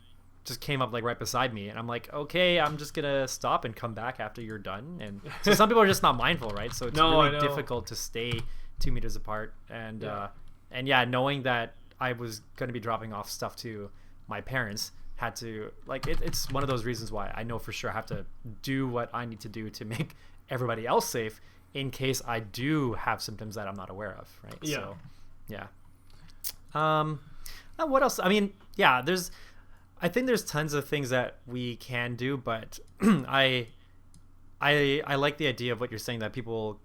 just came up like right beside me, and I'm like, okay, I'm just gonna stop and come back after you're done. And so some people are just not mindful, right? So it's really difficult to stay 2 meters apart. And knowing that I was gonna be dropping off stuff to my parents, had to like it's one of those reasons why I know for sure I have to do what I need to do to make everybody else safe in case I do have symptoms that I'm not aware of, right? Yeah. So what else? I mean, I think there's tons of things that we can do, but I like the idea of what you're saying, that people,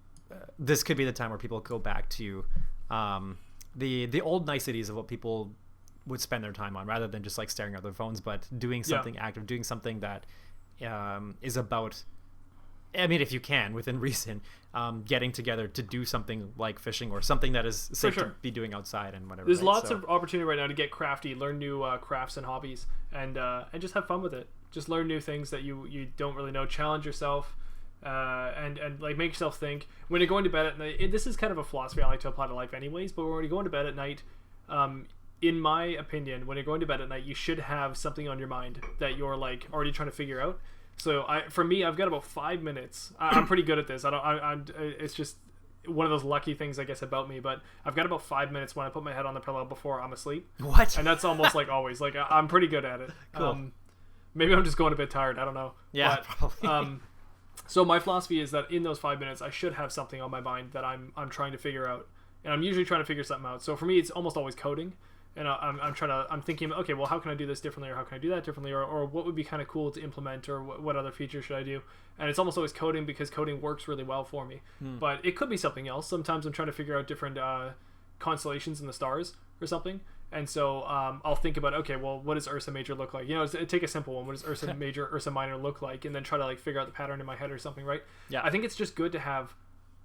this could be the time where people go back to the old niceties of what people would spend their time on, rather than just like staring at their phones, but doing something active, doing something that is about, I mean, if you can, within reason, getting together to do something like fishing, or something that is safe to be doing outside and whatever. There's lots of opportunity right now to get crafty, learn new crafts and hobbies, and just have fun with it. Just learn new things that you don't really know. Challenge yourself. and like make yourself think when you're going to bed at night. This is kind of a philosophy I like to apply to life anyways, but when you're going to bed at night, in my opinion, when you're going to bed at night, you should have something on your mind that you're like already trying to figure out. So for me, I've got about 5 minutes. I'm pretty good at this. It's just one of those lucky things, I guess, about me. But I've got about 5 minutes when I put my head on the pillow before I'm asleep. What? And that's almost like always. Like I'm pretty good at it. Cool. Maybe I'm just going a bit tired. I don't know. Yeah, but, probably. So my philosophy is that in those 5 minutes, I should have something on my mind that I'm trying to figure out, and I'm usually trying to figure something out. So for me, it's almost always coding. And I'm thinking, okay, well, how can I do this differently, or how can I do that differently, or what would be kind of cool to implement, or what other features should I do? And it's almost always coding because coding works really well for me. But it could be something else. Sometimes I'm trying to figure out different constellations in the stars or something. And so I'll think about, okay, well, what does Ursa Major look like? Take a simple one. What does Ursa Major, Ursa Minor look like? And then try to like figure out the pattern in my head or something, right? Yeah. I think it's just good to have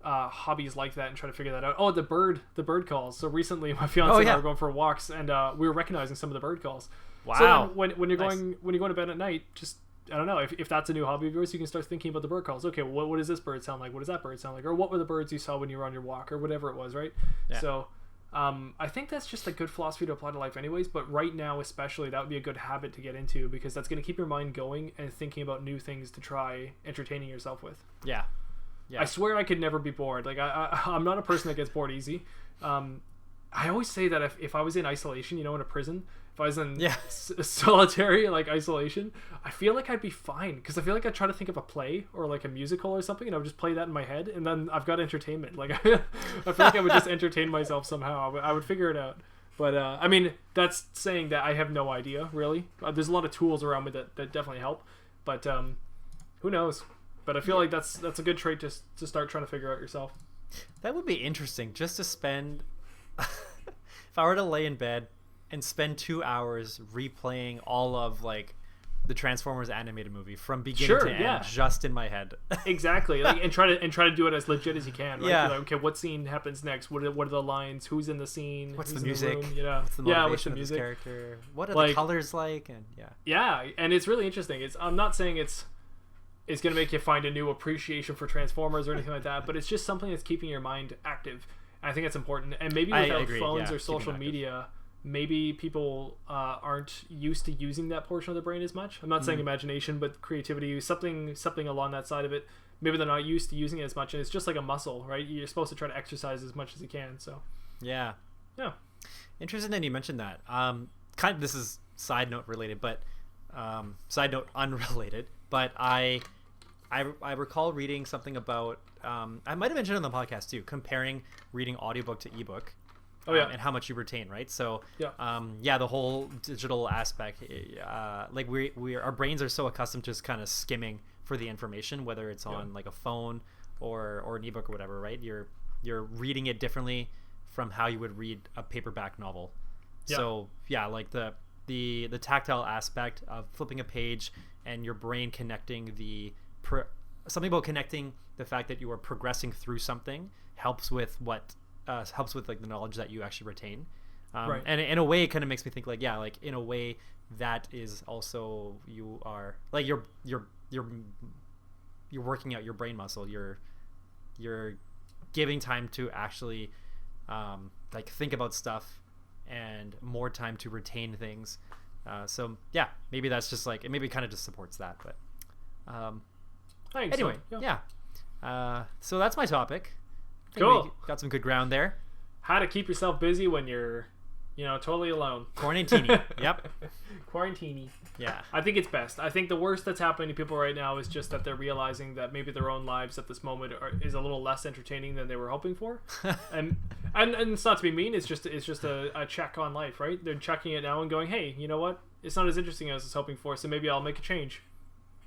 hobbies like that and try to figure that out. Oh, the bird calls. So recently my fiance and I were going for walks, and we were recognizing some of the bird calls. Wow. So when you're going to bed at night, just, I don't know, if that's a new hobby of yours, you can start thinking about the bird calls. Okay, well, what does this bird sound like? What does that bird sound like? Or what were the birds you saw when you were on your walk, or whatever it was, right? Yeah. So I think that's just a good philosophy to apply to life anyways, but right now especially, that would be a good habit to get into, because that's going to keep your mind going and thinking about new things to try entertaining yourself with. Yeah. Yeah. I swear I could never be bored. Like I'm not a person that gets bored easy. I always say that if I was in isolation, in a prison, if I was in solitary like isolation, I feel like I'd be fine, because I feel like I'd try to think of a play or like a musical or something, and I would just play that in my head, and then I've got entertainment. Like I feel like I would just entertain myself somehow. I would figure it out. But I mean, that's saying that I have no idea really. There's a lot of tools around me that definitely help, but who knows? But I feel like that's a good trait to start trying to figure out yourself. That would be interesting, just to spend if I were to lay in bed and spend 2 hours replaying all of like the Transformers animated movie from beginning to end, just in my head. Exactly. Like and try to do it as legit as you can, right? Yeah. Like, okay, what scene happens next? What are the lines? Who's in the scene? What's Who's the music? In the room? What's the motivation of this character? What are the colors like? And yeah, and it's really interesting. I'm not saying it's going to make you find a new appreciation for Transformers or anything like that, but it's just something that's keeping your mind active. And I think that's important. And maybe without phones or social media, maybe people aren't used to using that portion of the brain as much. I'm not saying imagination, but creativity, something along that side of it. Maybe they're not used to using it as much, and it's just like a muscle, right? You're supposed to try to exercise as much as you can. So yeah. Interesting that you mentioned that. Kind of, this is side note related, but side note unrelated. But I recall reading something about I might have mentioned it on the podcast too, comparing reading audiobook to ebook. And how much you retain, right? So the whole digital aspect, like our brains are so accustomed to just kind of skimming for the information, whether it's on like a phone or an ebook or whatever, right? You're reading it differently from how you would read a paperback novel. So like the tactile aspect of flipping a page and your brain connecting something about connecting the fact that you are progressing through something helps with like the knowledge that you actually retain. Right. And in a way it kind of makes me think like in a way that is also, you are like you're working out your brain muscle. You're giving time to actually like think about stuff, and more time to retain things. So maybe that's just like, it maybe kind of just supports that. But anyway, so that's my topic. Cool. We got some good ground there. How to keep yourself busy when you're totally alone. Quarantini. Yep. Quarantini. Yeah. I think it's best. I think the worst that's happening to people right now is just that they're realizing that maybe their own lives at this moment is a little less entertaining than they were hoping for. and it's not to be mean. It's just a check on life, right? They're checking it now and going, hey, you know what? It's not as interesting as I was hoping for, so maybe I'll make a change.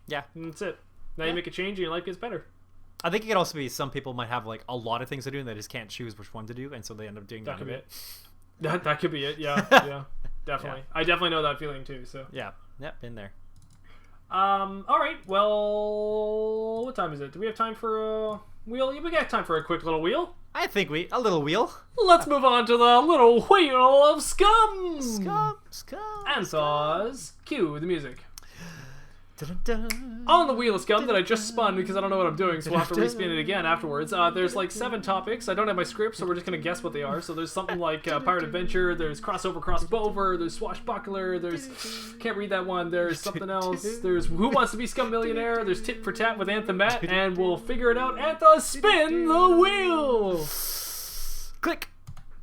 Yeah. And that's it. Now you make a change and your life gets better. I think it could also be some people might have like a lot of things to do and they just can't choose which one to do, and so they end up doing none of it. That could be it. Yeah, yeah, definitely. Yeah. I definitely know that feeling too. So been there. All right. Well, what time is it? Do we have time for a wheel? We got time for a quick little wheel. I think a little wheel. Let's move on to the little wheel of Scumm. Scumm. Anth0z, cue the music. Dun-dun-dun. On the wheel of Scumm that I just spun because I don't know what I'm doing, so we'll have to respin it again afterwards. There's like 7 topics. I don't have my script, so we're just going to guess what they are. So there's something like Pirate Adventure, there's Crossover Crossbover, there's Swashbuckler, there's... Can't read that one. There's something else. There's Who Wants to Be Scum Millionaire, there's Tit for Tat with Anth0z and Matt, and we'll figure it out. Anth0z, spin the wheel! Click!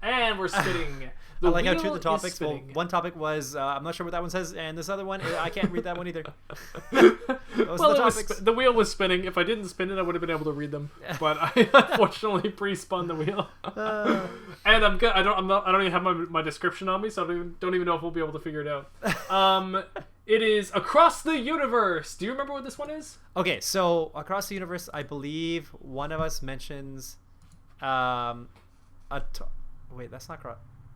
And we're spinning. I like how 2 of the topics. Well, one topic was I'm not sure what that one says, and this other one I can't read that one either. Well, the wheel was spinning. If I didn't spin it, I would have been able to read them. But I unfortunately pre-spun the wheel, and I'm good. I don't even have my description on me, so I don't even know if we'll be able to figure it out. It is Across the Universe. Do you remember what this one is? Okay, so Across the Universe, I believe one of us mentions, wait, that's not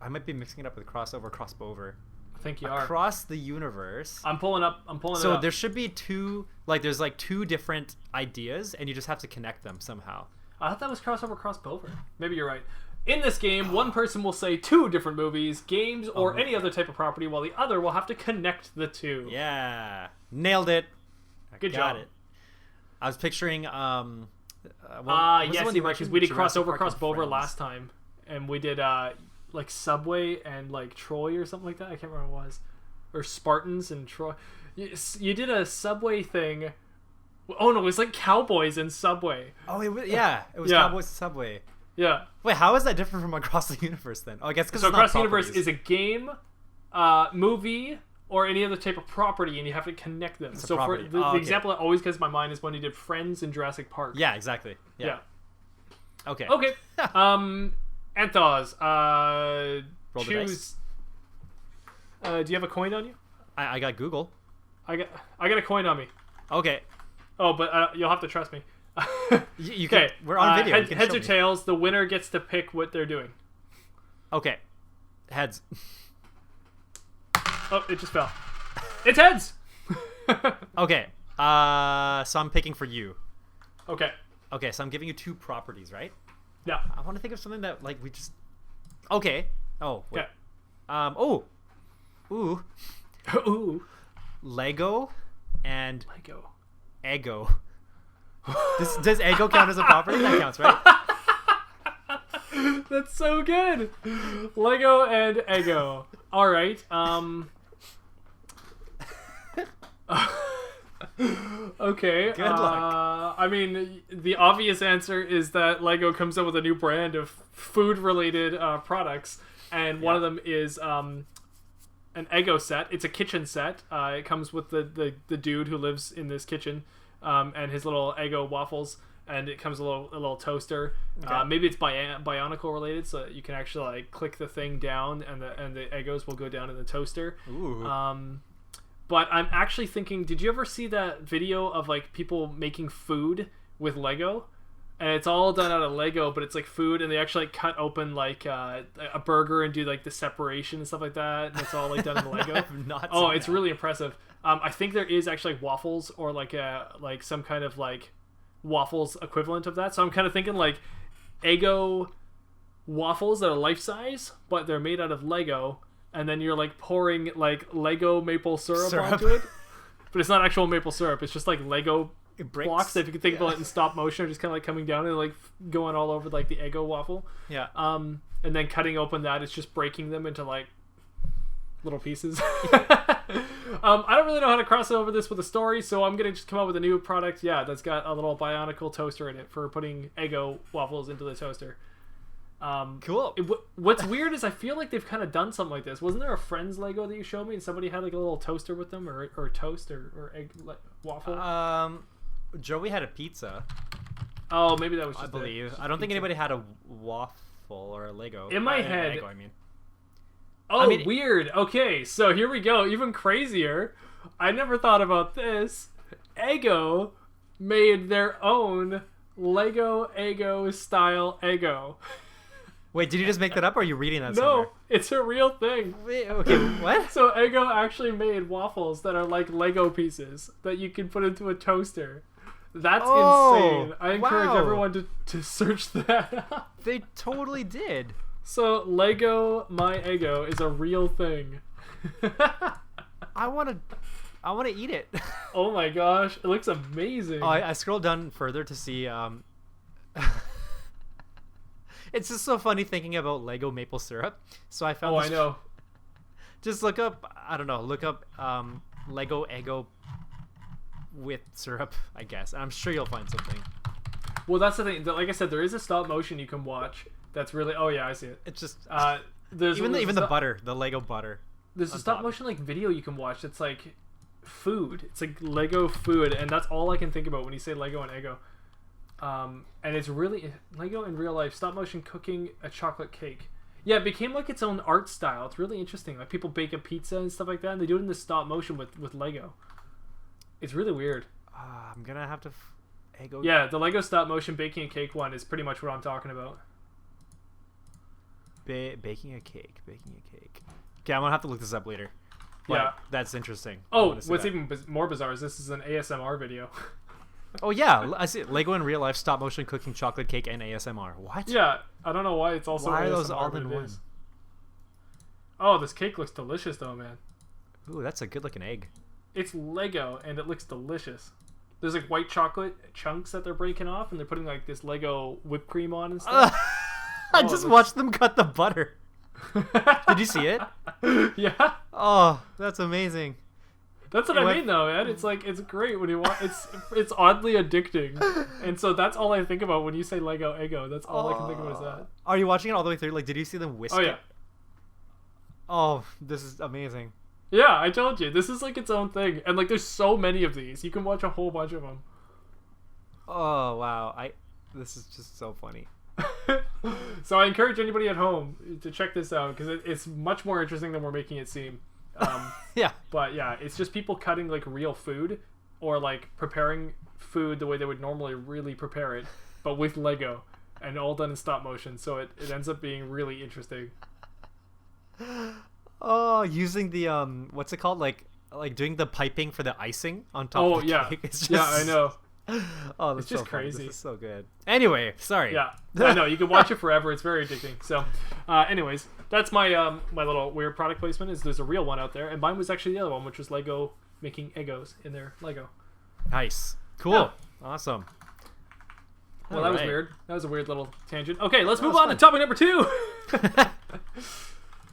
I might be mixing it up with Crossover Crossbover. I think you are. Across the Universe. I'm pulling it up. So there should be 2, like there's like 2 different ideas, and you just have to connect them somehow. I thought that was Crossover Crossbover. Maybe you're right. In this game, one person will say 2 different movies, games, or any other type of property, while the other will have to connect the 2. Yeah, nailed it. Good job. It. I was picturing yes, because we did Crossover Crossbover last time, and we did like Subway and like Troy or something like that. I can't remember what it was, or Spartans and Troy. You did a Subway thing. Oh no, it was like Cowboys and Subway. Oh, it was Cowboys and Subway. Yeah. Wait, how is that different from Across the Universe then? Oh, I guess because Across the Universe is a game, movie, or any other type of property, and you have to connect them. So for the example that always comes to my mind is when you did Friends in Jurassic Park. Yeah, exactly. Yeah. Okay. Okay. Anth0z, Roll the choose. Do you have a coin on you? I got Google. I got a coin on me. Okay. Oh, but you'll have to trust me. You can, we're on video. Heads or tails, the winner gets to pick what they're doing. Okay. Heads. Oh, it just fell. It's heads! Okay. So I'm picking for you. Okay. Okay, so I'm giving you 2 properties, right? Yeah. I want to think of something that, like, we just... Okay. Oh, wait. Okay. Ooh. Ooh. Lego and... Lego. Eggo. Does Eggo count as a property? That counts, right? That's so good. Lego and Eggo. All right. Okay. Good luck. I mean, the obvious answer is that Lego comes up with a new brand of food-related products, and one of them is an Eggo set. It's a kitchen set. It comes with the dude who lives in this kitchen, and his little Eggo waffles, and it comes with a little toaster. Okay. Maybe it's Bionicle related, so that you can actually like click the thing down, and the Eggos will go down in the toaster. Ooh. But I'm actually thinking, did you ever see that video of like people making food with Lego? And it's all done out of Lego, but it's like food, and they actually like cut open like a burger and do like the separation and stuff like that. And it's all like done in Lego. I've not Oh, seen it's that. really impressive. I think there is actually like waffles or like some kind of like waffles equivalent of that. So I'm kind of thinking like Eggo waffles that are life size, but they're made out of Lego. And then you're like pouring like Lego maple syrup onto it, but it's not actual maple syrup. It's just like Lego blocks that, if you can think about it in stop motion, are just kind of like coming down and like going all over like the Eggo waffle. Yeah. And then cutting open that, it's just breaking them into like little pieces. I don't really know how to cross over this with a story, so I'm gonna just come up with a new product. Yeah, that's got a little Bionicle toaster in it for putting Eggo waffles into the toaster. Cool. What's weird is I feel like they've kind of done something like this. Wasn't there a Friends Lego that you showed me, and somebody had like a little toaster with them, or toast or egg waffle? Joey had a pizza. Oh, maybe that was just I believe. I don't think anybody had a waffle or a Lego. In my head. Eggo, I mean. Oh, weird. Okay, so here we go. Even crazier. I never thought about this. Eggo made their own Lego Eggo style Eggo. Wait, did you just make that up, or are you reading that No, somewhere? it's a real thing. Wait, okay, what? So Eggo actually made waffles that are like Lego pieces that you can put into a toaster. That's insane. I encourage everyone to search that up. They totally did. So Lego My Eggo is a real thing. I want to... I want to eat it. Oh my gosh, it looks amazing. Oh, I scrolled down further to see. It's just so funny thinking about Lego maple syrup. So I found. Oh, I know. Just look up. I don't know. Look up Lego Eggo with syrup. I guess. I'm sure you'll find something. Well, that's the thing. Like I said, there is a stop motion you can watch. That's really. Oh yeah, I see it. It's just. There's even the butter, the Lego butter. There's a stop motion like video you can watch. It's like food. It's like Lego food, and that's all I can think about when you say Lego and Eggo. And it's really Lego in real life, stop motion cooking a chocolate cake. Yeah, it became like its own art style. It's really interesting. Like people bake a pizza and stuff like that, and they do it in this stop motion with Lego. It's really weird. I'm gonna have to Eggo. Yeah, the Lego stop motion baking a cake one is pretty much what I'm talking about. Baking a cake. Okay, I'm gonna have to look this up later. But yeah, that's interesting. Oh, what's even more bizarre is this is an ASMR video. Oh yeah, I see it. Lego in real life, stop motion cooking chocolate cake and ASMR. What? Yeah, I don't know why it's also. Why are ASMR, those all in one? Oh, this cake looks delicious though, man. Ooh, that's a good looking egg. It's Lego and it looks delicious. There's like white chocolate chunks that they're breaking off, and they're putting like this Lego whipped cream on and stuff. I just watched them cut the butter. Did you see it? Yeah. Oh, that's amazing. That's what I mean, though, man. It's like it's great when you watch. It's oddly addicting, and so that's all I think about when you say Lego Eggo. That's all I can think about is that. Are you watching it all the way through? Like, did you see them whisk? Oh yeah. Oh, this is amazing. Yeah, I told you, this is like its own thing, and like there's so many of these. You can watch a whole bunch of them. Oh wow, this is just so funny. So I encourage anybody at home to check this out because it's much more interesting than we're making it seem. Yeah. But yeah, it's just people cutting like real food or like preparing food the way they would normally really prepare it, but with Lego and all done in stop motion. So it ends up being really interesting. Oh, using the what's it called? Like doing the piping for the icing on top of the cake. It's just... Yeah, I know. Oh, that's it's just so crazy. This is so good. Anyway, sorry. Yeah, I know. You can watch it forever. It's very addicting. So, anyways, that's my my little weird product placement. Is there's a real one out there, and mine was actually the other one, which was Lego making Eggos in their Lego. Nice. Cool. Yeah. Awesome. Well, that was weird. That was a weird little tangent. Okay, let's move on to topic number 2.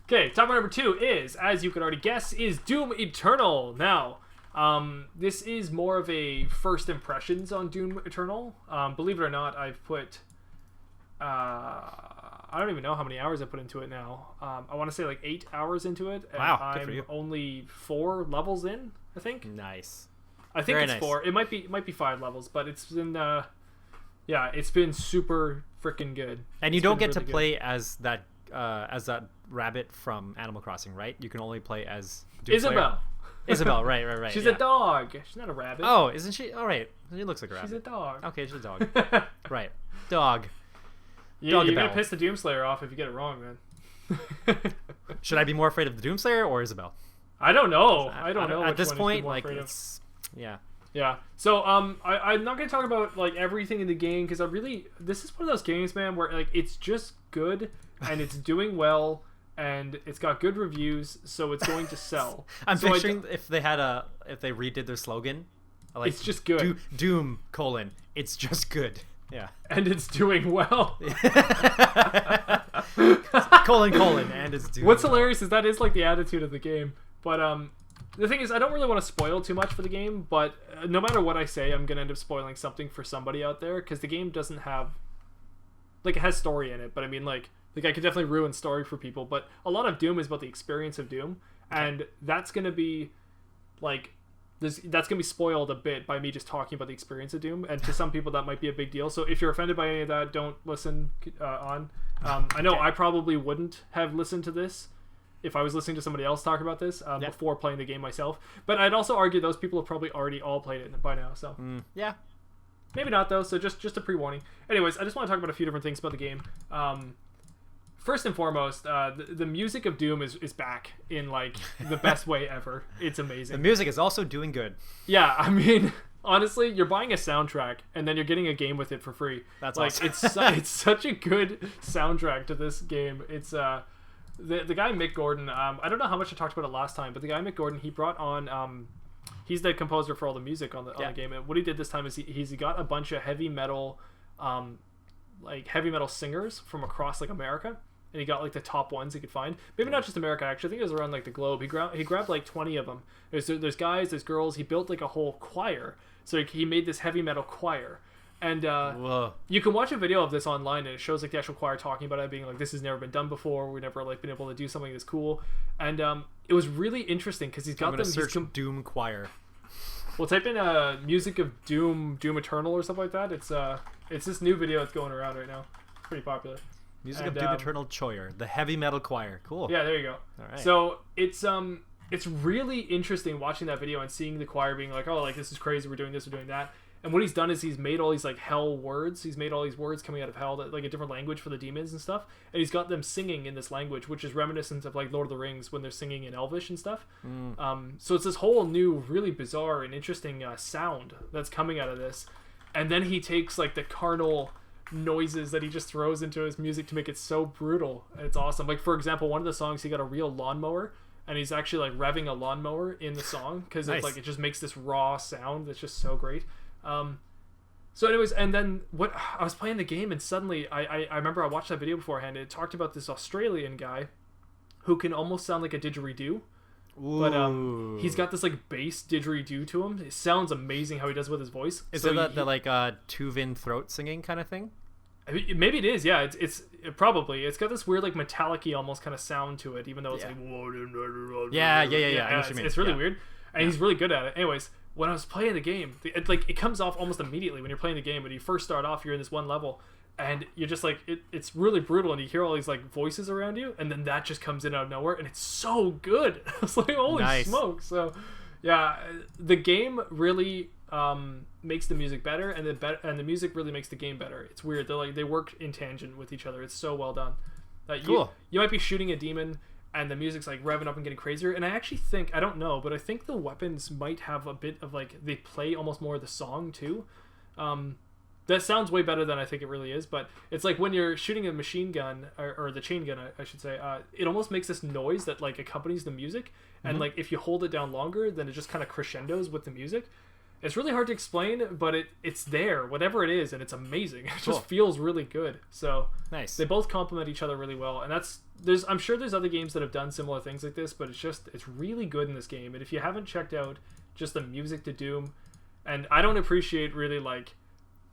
Okay, topic number 2 is, as you could already guess, is Doom Eternal. Now, this is more of a first impressions on Doom Eternal. Believe it or not, I've put I don't even know how many hours I put into it now. I want to say like 8 hours into it. And wow, good for you. I'm only 4 levels in, I think. Nice. I think it's 4. It might be 5 levels, but it's been yeah, it's been super freaking good. And you don't get to play as that rabbit from Animal Crossing, right? You can only play as Isabelle. Isabelle, right. She's a dog. She's not a rabbit. Oh, isn't she? All right. She looks like a rabbit. She's a dog. Okay, she's a dog. Right. Dog. You're going to piss the Doomslayer off if you get it wrong, man. Should I be more afraid of the Doomslayer or Isabelle? I don't know. I don't know. At this point, like, it's... Yeah. Yeah. So, I'm not going to talk about, like, everything in the game, because this is one of those games, man, where, like, it's just good, and it's doing well, and it's got good reviews, so it's going to sell. I'm picturing if they redid their slogan, like, it's just good. Doom, it's just good. Yeah. And it's doing well. And it's doing What's hilarious is that is, like, the attitude of the game. But, the thing is, I don't really want to spoil too much for the game, but no matter what I say, I'm going to end up spoiling something for somebody out there, because the game doesn't have... Like, it has story in it, but I mean, like I could definitely ruin story for people, but a lot of Doom is about the experience of Doom, and that's going to be, like... that's going to be spoiled a bit by me just talking about the experience of Doom, and to some people that might be a big deal, so if you're offended by any of that, don't listen on. I know I probably wouldn't have listened to this if I was listening to somebody else talk about this before playing the game myself, but I'd also argue those people have probably already all played it by now, so yeah, maybe not though, so just a pre-warning. Anyways, I just want to talk about a few different things about the game. First and foremost, the music of Doom is back in, like, the best way ever. It's amazing. The music is also doing good. Yeah, I mean, honestly, you're buying a soundtrack and then you're getting a game with it for free. That's like awesome. It's such a good soundtrack to this game. It's the guy Mick Gordon. I don't know how much I talked about it last time, but the guy Mick Gordon, he brought on he's the composer for all the music on the game. And what he did this time is he got a bunch of heavy metal, heavy metal singers from across like America, and he got like the top ones he could find. Maybe not just America, actually. I think it was around like the globe. He grabbed like 20 of them. There's guys, there's girls. He built like a whole choir. So he made this heavy metal choir. And you can watch a video of this online, and it shows like the actual choir talking about it, being like, this has never been done before. We've never like been able to do something this cool. And it was really interesting because he's got them. Search Doom choir. Well, type in music of Doom Eternal or something like that. It's this new video that's going around right now. It's pretty popular. Music of Doom Eternal choir, the heavy metal choir. Cool. Yeah, there you go. All right. So it's really interesting watching that video and seeing the choir being like, oh, like this is crazy. We're doing this. We're doing that. And what he's done is he's made all these like hell words. He's made all these words coming out of hell, that, like a different language for the demons and stuff. And he's got them singing in this language, which is reminiscent of like Lord of the Rings when they're singing in Elvish and stuff. So it's this whole new, really bizarre and interesting sound that's coming out of this. And then he takes like the carnal noises that he just throws into his music to make it so brutal. It's awesome. Like for example, one of the songs, he got a real lawnmower, and he's actually like revving a lawnmower in the song because nice. It just makes this raw sound that's just so great. So anyways, and then what I was playing the game, and suddenly I remember I watched that video beforehand, and it talked about this Australian guy who can almost sound like a didgeridoo. Ooh. But he's got this like bass didgeridoo to him. It sounds amazing how he does it with his voice. Is it the like Tuvin throat singing kind of thing? I mean, maybe it is. Yeah, it's probably. It's got this weird like metallic-y almost kind of sound to it, even though it's like yeah. I know what you mean. It's really weird, and he's really good at it. Anyways, when I was playing the game, it comes off almost immediately when you're playing the game. When you first start off, you're in this one level, and you're just like, it's really brutal, and you hear all these like voices around you, and then that just comes in out of nowhere, and it's so good. I was like, holy smoke! So, yeah, the game really makes the music better, and the music really makes the game better. It's weird. They work in tangent with each other. It's so well done. Cool. You might be shooting a demon, and the music's like revving up and getting crazier, and I actually think, I don't know, but I think the weapons might have a bit of like, they play almost more of the song too. That sounds way better than I think it really is, but it's like when you're shooting a machine gun, or the chain gun I should say, it almost makes this noise that like accompanies the music, and like if you hold it down longer, then it just kind of crescendos with the music. It's really hard to explain, but it's there, whatever it is, and it's amazing. It just feels really good. So nice. They both complement each other really well, and I'm sure there's other games that have done similar things like this, but it's really good in this game. And if you haven't checked out just the music to Doom, and I don't appreciate really like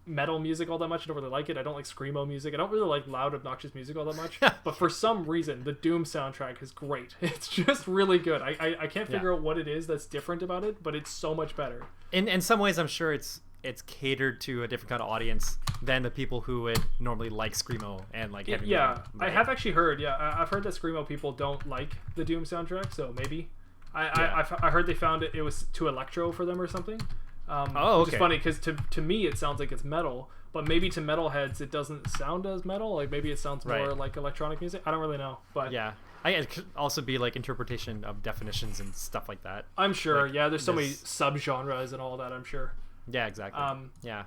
metal music all that much. I don't really like it. I don't like screamo music. I don't really like loud, obnoxious music all that much. But for some reason, the Doom soundtrack is great. It's just really good. I can't figure out what it is that's different about it, but it's so much better. In some ways, I'm sure it's catered to a different kind of audience than the people who would normally like screamo and like heavy metal. Right? I have actually heard. Yeah, I've heard that screamo people don't like the Doom soundtrack, so maybe. I heard they found it was too electro for them or something. Which is funny because to me it sounds like it's metal, but maybe to metalheads it doesn't sound as metal. Like maybe it sounds more like electronic music. I don't really know, but yeah, it could also be like interpretation of definitions and stuff like that. I'm sure. Like, there's so many subgenres and all that. I'm sure. Yeah, exactly. Yeah,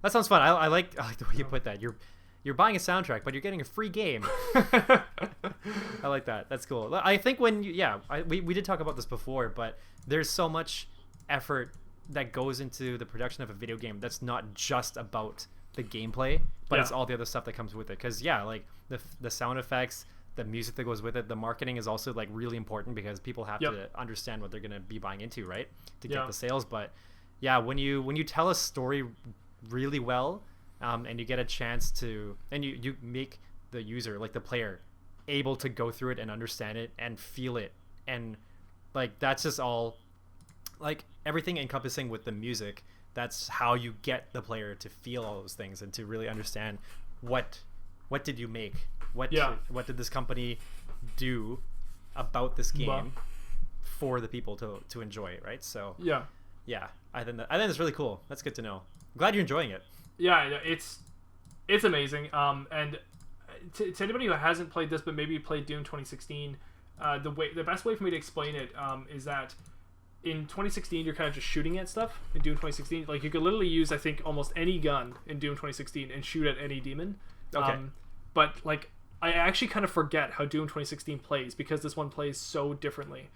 that sounds fun. I like the way you put that. You're buying a soundtrack, but you're getting a free game. I like that. That's cool. I think when we did talk about this before, but there's so much effort that goes into the production of a video game that's not just about the gameplay, but it's all the other stuff that comes with it. Because like the sound effects, the music that goes with it, the marketing is also like really important because people have to understand what they're going to be buying into, right, to get the sales. But when you tell a story really well, and you get a chance to, and you make the user, like the player, able to go through it and understand it and feel it, and like that's just all like everything encompassing with the music. That's how you get the player to feel all those things and to really understand what did you make, what did this company do about this game for the people to enjoy it, right? So I think that's really cool. That's good to know. I'm glad you're enjoying it. It's amazing. And to anybody who hasn't played this but maybe played Doom 2016, the best way for me to explain it is that in 2016 you're kind of just shooting at stuff. In Doom 2016, like you could literally use I think almost any gun in Doom 2016 and shoot at any demon. But like I actually kind of forget how Doom 2016 plays because this one plays so differently.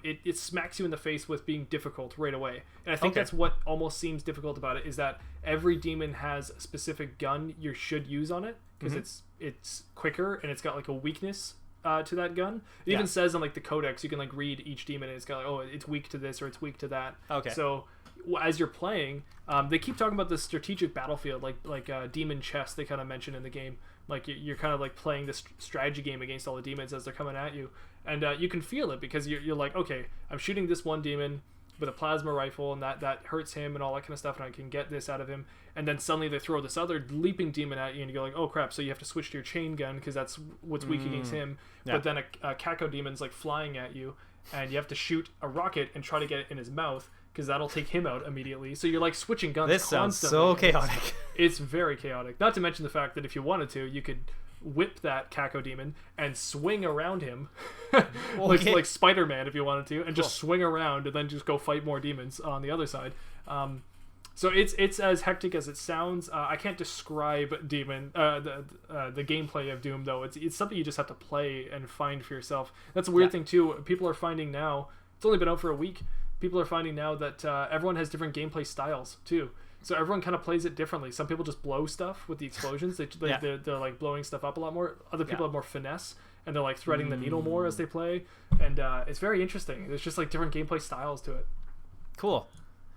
It smacks you in the face with being difficult right away. And I think that's what almost seems difficult about it, is that every demon has a specific gun you should use on it because it's quicker and it's got like a weakness to that gun. It even says on like the codex, you can like read each demon and it's got like, oh, it's weak to this or it's weak to that. Okay. So as you're playing, they keep talking about the strategic battlefield, like demon chess they kind of mention in the game. Like you're kind of like playing this strategy game against all the demons as they're coming at you, and you can feel it because you're like, okay, I'm shooting this one demon with a plasma rifle and that hurts him and all that kind of stuff, and I can get this out of him. And then suddenly they throw this other leaping demon at you and you go like, oh crap, so you have to switch to your chain gun because that's what's weak against him. But then a Kako demon's like flying at you and you have to shoot a rocket and try to get it in his mouth because that'll take him out immediately. So you're like switching guns constantly. Sounds so chaotic. It's very chaotic. Not to mention the fact that if you wanted to, you could whip that Kako demon and swing around him like Spider-Man if you wanted to, and just swing around and then just go fight more demons on the other side. So it's as hectic as it sounds. I can't describe the gameplay of Doom though. It's something you just have to play and find for yourself. That's a weird thing too. People are finding now, it's only been out for a week, people are finding now that everyone has different gameplay styles too. So everyone kind of plays it differently. Some people just blow stuff with the explosions. They're like blowing stuff up a lot more. Other people have more finesse, and they're like threading the needle more as they play. And it's very interesting. There's just like different gameplay styles to it. Cool.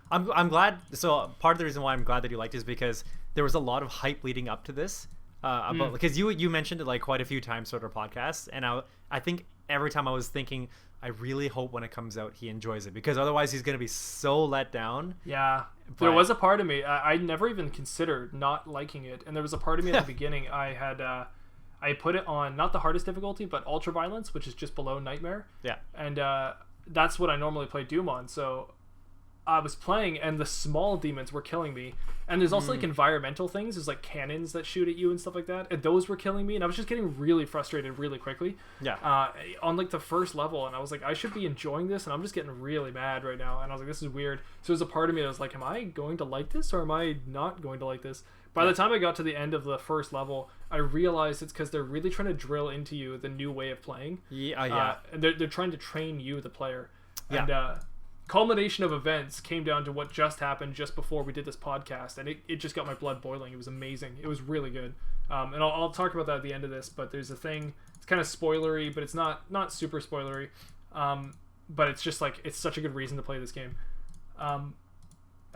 I'm glad. So part of the reason why I'm glad that you liked it is because there was a lot of hype leading up to this. About because you mentioned it like quite a few times throughout our podcast, and I think every time I was thinking, I really hope when it comes out he enjoys it, because otherwise he's going to be so let down. Yeah, there was a part of me, I never even considered not liking it, and there was a part of me at the beginning, I put it on not the hardest difficulty, but ultra violence, which is just below nightmare. Yeah. And that's what I normally play Doom on, so I was playing and the small demons were killing me, and there's also like environmental things, there's like cannons that shoot at you and stuff like that, and those were killing me, and I was just getting really frustrated really quickly on like the first level, and I was like, I should be enjoying this and I'm just getting really mad right now, and I was like, this is weird. So there's a part of me that was like, am I going to like this or am I not going to like this? By the time I got to the end of the first level, I realized it's because they're really trying to drill into you the new way of playing. And they're trying to train you, the player. And culmination of events came down to what just happened just before we did this podcast, and it just got my blood boiling. It was amazing. It was really good. And I'll talk about that at the end of this, but there's a thing, it's kind of spoilery, but it's not super spoilery. But it's just like, it's such a good reason to play this game. I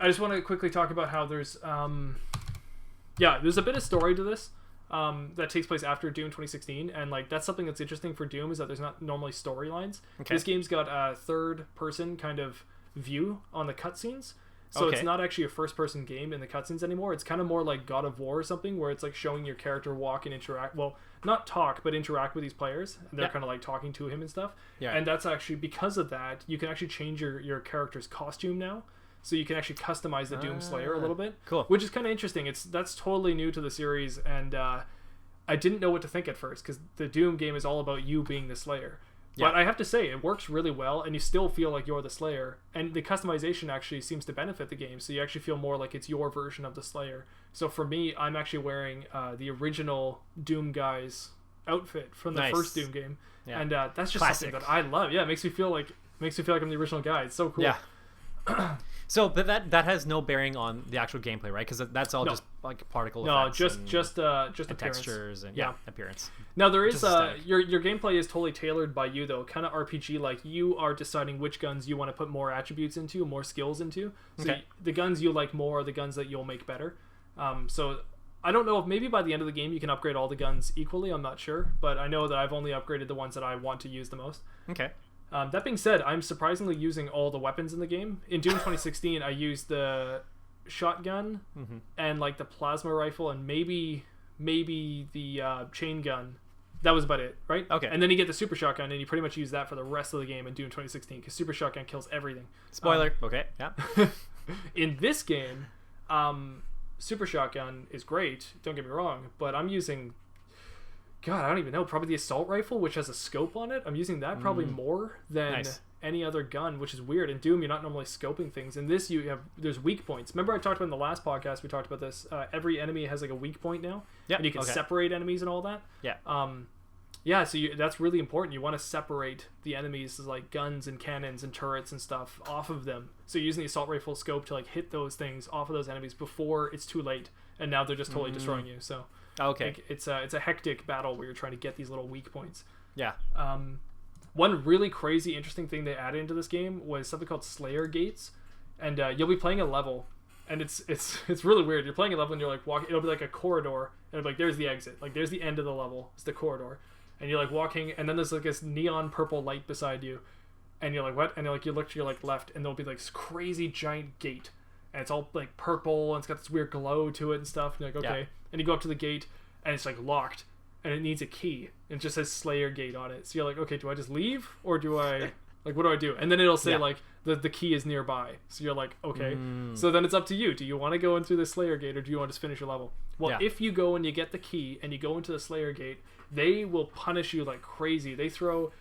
just want to quickly talk about how there's a bit of story to this that takes place after Doom 2016, and like that's something that's interesting for Doom, is that there's not normally storylines. This game's got a third person kind of view on the cutscenes, so it's not actually a first person game in the cutscenes anymore. It's kind of more like God of War or something, where it's like showing your character walk and interact, well, not talk but interact with these players, and they're kind of like talking to him and stuff. And that's actually, because of that, you can actually change your character's costume now. So you can actually customize the Doom Slayer a little bit, which is kind of interesting. That's totally new to the series, and I didn't know what to think at first, because the Doom game is all about you being the Slayer. But I have to say, it works really well, and you still feel like you're the Slayer. And the customization actually seems to benefit the game, so you actually feel more like it's your version of the Slayer. So for me, I'm actually wearing the original Doom guy's outfit from the first Doom game, and that's just something that I love. Yeah, it makes me feel like I'm the original guy. It's so cool. Yeah. So, but that has no bearing on the actual gameplay, right? Because that's all just like particle effects. Just appearance. Textures and appearance. Now there is your gameplay is totally tailored by you though, kind of RPG like. You are deciding which guns you want to put more attributes into, more skills into. So the guns you like more are the guns that you'll make better. So I don't know if maybe by the end of the game you can upgrade all the guns equally. I'm not sure, but I know that I've only upgraded the ones that I want to use the most. Okay. That being said, I'm surprisingly using all the weapons in the game. In Doom 2016, I used the shotgun and like the plasma rifle and maybe the chain gun. That was about it, right? Okay. And then you get the super shotgun, and you pretty much use that for the rest of the game in Doom 2016, because super shotgun kills everything. Spoiler. Okay. Yeah. In this game, super shotgun is great. Don't get me wrong, but I'm using, God, I don't even know, probably the assault rifle, which has a scope on it. I'm using that probably more than any other gun, which is weird. In Doom, you're not normally scoping things. In this, there's weak points. Remember I talked about in the last podcast, we talked about this, every enemy has like a weak point now, and you can separate enemies and all that. Yeah, so that's really important. You want to separate the enemies, like guns and cannons and turrets and stuff, off of them. So you're using the assault rifle scope to like hit those things off of those enemies before it's too late, and now they're just totally destroying you. So Okay. like, it's a hectic battle where you're trying to get these little weak points. Yeah. One really crazy interesting thing they added into this game was something called Slayer Gates, and you'll be playing a level, and it's really weird. You're playing a level and you're like walking. It'll be like a corridor, and it'll be like there's the exit, like there's the end of the level. It's the corridor. And you're like walking, and then there's like this neon purple light beside you, and you're like, what? And you're like, you look to your like left, and there'll be like this crazy giant gate, and it's all like purple, and it's got this weird glow to it and stuff. And you're like, okay. Yeah. And you go up to the gate, and it's like locked, and it needs a key, and it just says Slayer Gate on it. So you're like, okay, do I just leave, or do I like what do I do? And then it'll say like the key is nearby. So you're like, okay. So then it's up to you. Do you want to go in through the Slayer Gate, or do you want to just finish your level? Well, if you go and you get the key and you go into the Slayer Gate, they will punish you like crazy. They throw,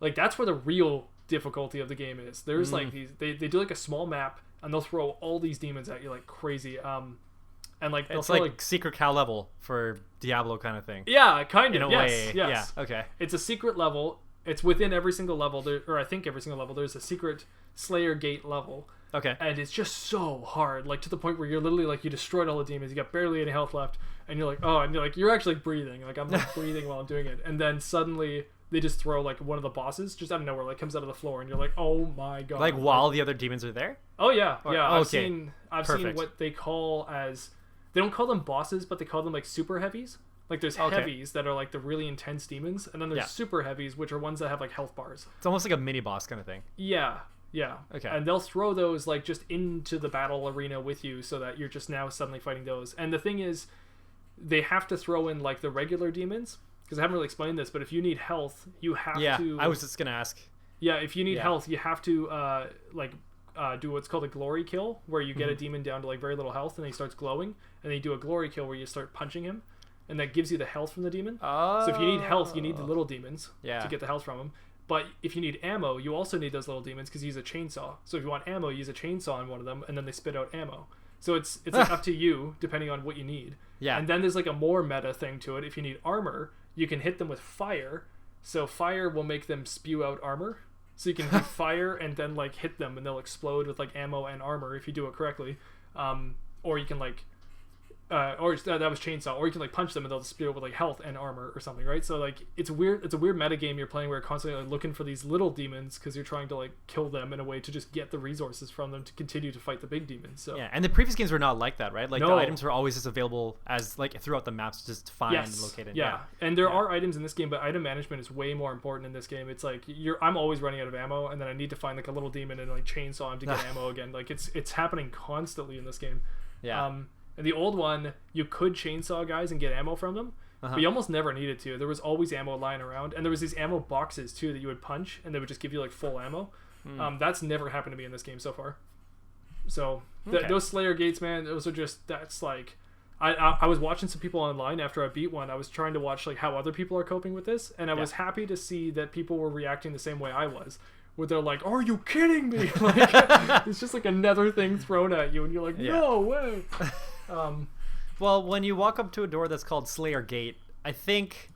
like, that's where the real difficulty of the game is. There's like these, they do like a small map, and they'll throw all these demons at you like crazy. And like it's like secret cow level for Diablo kind of thing. Yeah, kind of. In a way. Yes. Yeah. Okay. It's a secret level. It's within every single level, or I think every single level. There's a secret Slayer Gate level. Okay. And it's just so hard, like to the point where you're literally like you destroyed all the demons, you got barely any health left, and you're like, oh, and you're like, you're actually breathing, like I'm like breathing while I'm doing it, and then suddenly they just throw like one of the bosses just out of nowhere, like comes out of the floor, and you're like, oh my god. Like while the other demons are there? Oh yeah, yeah. I've okay. seen what they call as, they don't call them bosses, but they call them like super heavies. Like there's heavies that are like the really intense demons, and then there's super heavies, which are ones that have like health bars. It's almost like a mini boss kind of thing. Yeah. Yeah. Okay. And they'll throw those like just into the battle arena with you, so that you're just now suddenly fighting those. And the thing is, they have to throw in like the regular demons, because I haven't really explained this, but if you need health, you have to. Yeah, I was just gonna ask. Yeah, if you need health, you have to do what's called a glory kill, where you get a demon down to like very little health, and then he starts glowing, and then you do a glory kill where you start punching him, and that gives you the health from the demon. Oh. So if you need health, you need the little demons to get the health from them. But if you need ammo, you also need those little demons, because you use a chainsaw. So if you want ammo, you use a chainsaw on one of them, and then they spit out ammo. So it's like up to you, depending on what you need. Yeah. And then there's like a more meta thing to it. If you need armor, you can hit them with fire. So fire will make them spew out armor. So you can do fire and then like hit them, and they'll explode with like ammo and armor if you do it correctly. Or you can like... that was chainsaw, or you can like punch them and they'll spew with like health and armor or something, right? So like it's a weird meta game you're playing, where you're constantly like looking for these little demons, because you're trying to like kill them in a way to just get the resources from them to continue to fight the big demons. So yeah, and the previous games were not like that, right? Like the items were always just available as like throughout the maps, just to find and locate it. Yeah, and there are items in this game, but item management is way more important in this game. It's like I'm always running out of ammo, and then I need to find like a little demon and like chainsaw him to get ammo again. Like it's happening constantly in this game. Yeah. And the old one, you could chainsaw guys and get ammo from them, but you almost never needed to. There was always ammo lying around, and there was these ammo boxes too that you would punch, and they would just give you like full ammo. That's never happened to me in this game so far. So those Slayer Gates, man, those are just, that's like, I was watching some people online after I beat one. I was trying to watch like how other people are coping with this, and I was happy to see that people were reacting the same way I was. Where they're like, "Are you kidding me?" Like, it's just like another thing thrown at you, and you're like, "No way." Well, when you walk up to a door that's called Slayer Gate, I think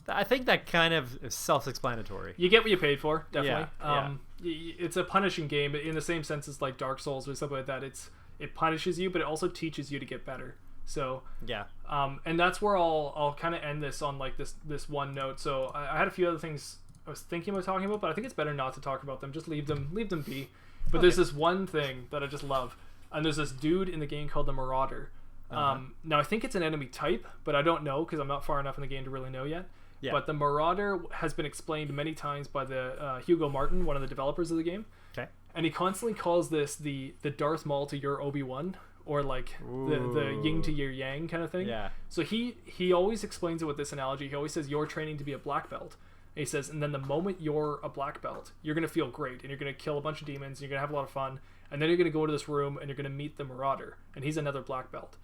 that kind of is self-explanatory. You get what you paid for, definitely. Yeah. It's a punishing game in the same sense as like Dark Souls or something like that. It punishes you, but it also teaches you to get better. So and that's where I'll kind of end this on like this one note. So I had a few other things I was thinking about talking about, but I think it's better not to talk about them. Just leave them be. But there's this one thing that I just love, and there's this dude in the game called the Marauder. Now I think it's an enemy type, but I don't know, because I'm not far enough in the game to really know yet. Yeah. But the Marauder has been explained many times by the Hugo Martin, one of the developers of the game. Okay. And he constantly calls this the Darth Maul to your Obi-Wan, or like the yin to your yang kind of thing. Yeah. So he always explains it with this analogy. He always says you're training to be a black belt. And he says, and then the moment you're a black belt, you're going to feel great, and you're going to kill a bunch of demons, and you're going to have a lot of fun, and then you're going to go to this room, and you're going to meet the Marauder, and he's another black belt.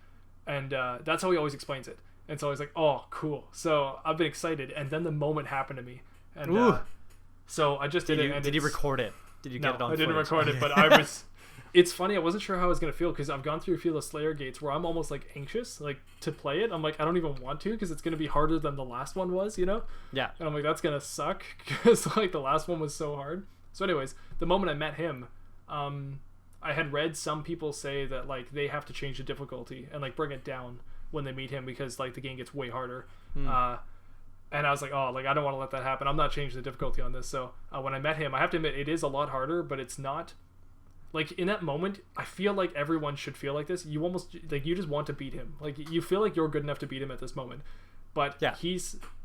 And that's how he always explains it. And so I was like, oh, cool. So I've been excited, and then the moment happened to me. And so I just did it. And did you record it? Did you get it on I didn't footage? record it, but I it's funny. I wasn't sure how I was gonna feel because I've gone through a few of the Slayer gates where I'm almost like anxious, like to play it. I'm like, I don't even want to because it's gonna be harder than the last one was, you know? Yeah. And I'm like, that's gonna suck because like the last one was so hard. So, anyways, the moment I met him, I had read some people say that like they have to change the difficulty and like bring it down when they meet him because like the game gets way harder. And I was like, oh, like I don't want to let that happen. I'm not changing the difficulty on this. So when I met him, I have to admit it is a lot harder, but it's not. Like in that moment, I feel like everyone should feel like this. You almost like you just want to beat him. Like you feel like you're good enough to beat him at this moment. But yeah.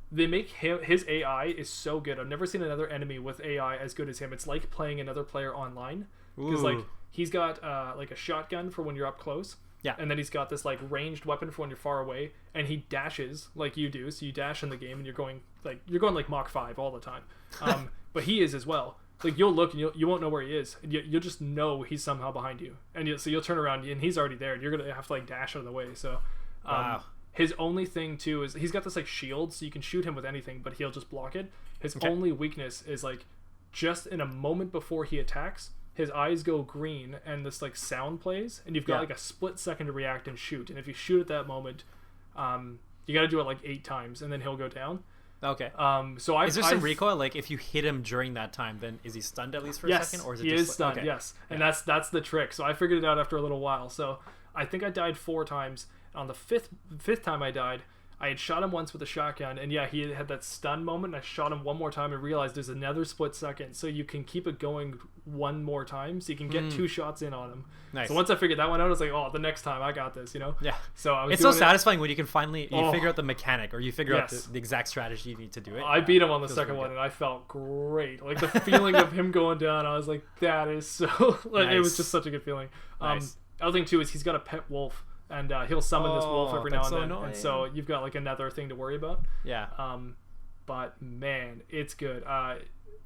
They make his AI is so good. I've never seen another enemy with AI as good as him. It's like playing another player online because like he's got like a shotgun for when you're up close. Yeah. And then he's got this like ranged weapon for when you're far away, and he dashes like you do. So you dash in the game, and you're going like Mach 5 all the time. But he is as well. Like you'll look and you won't know where he is. And you'll just know he's somehow behind you, and so you'll turn around and he's already there. And you're gonna have to like dash out of the way. So, wow. His only thing too is he's got this like shield, so you can shoot him with anything, but he'll just block it. His only weakness is like just in a moment before he attacks, his eyes go green and this like sound plays, and you've got like a split second to react and shoot. And if you shoot at that moment, you got to do it like 8 times, and then he'll go down. Okay. So is there some recoil? Like if you hit him during that time, then is he stunned at least for a second, or is it he just is stunned? Okay. Yes, and that's the trick. So I figured it out after a little while. So I think I died 4 times. On the fifth time I died, I had shot him once with a shotgun, and he had that stun moment, and I shot him one more time and realized there's another split second, so you can keep it going one more time, so you can get 2 shots in on him. Nice. So once I figured that one out, I was like, oh, the next time I got this, you know? Yeah. So I was it's so satisfying when you can finally figure out the mechanic, or you figure out the exact strategy you need to do it. I beat him on the second one, and I felt great. Like the feeling of him going down, I was like, that is so like it was just such a good feeling. Other thing too is he's got a pet wolf. And he'll summon this wolf every now and then, and so you've got like another thing to worry about. Yeah. But man, it's good.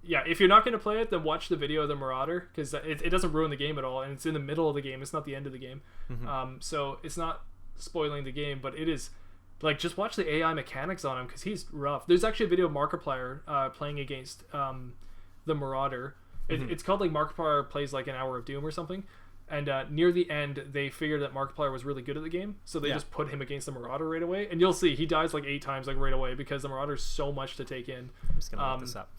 If you're not going to play it, then watch the video of the Marauder, because it doesn't ruin the game at all, and it's in the middle of the game. It's not the end of the game. So it's not spoiling the game, but it is like just watch the AI mechanics on him because he's rough. There's actually a video of Markiplier playing against the Marauder. It's called like Markiplier plays like an hour of Doom or something. And near the end, they figured that Markiplier was really good at the game, so they just put him against the Marauder right away. And you'll see, he dies like 8 times like right away because the Marauder's so much to take in. I'm just gonna look this up.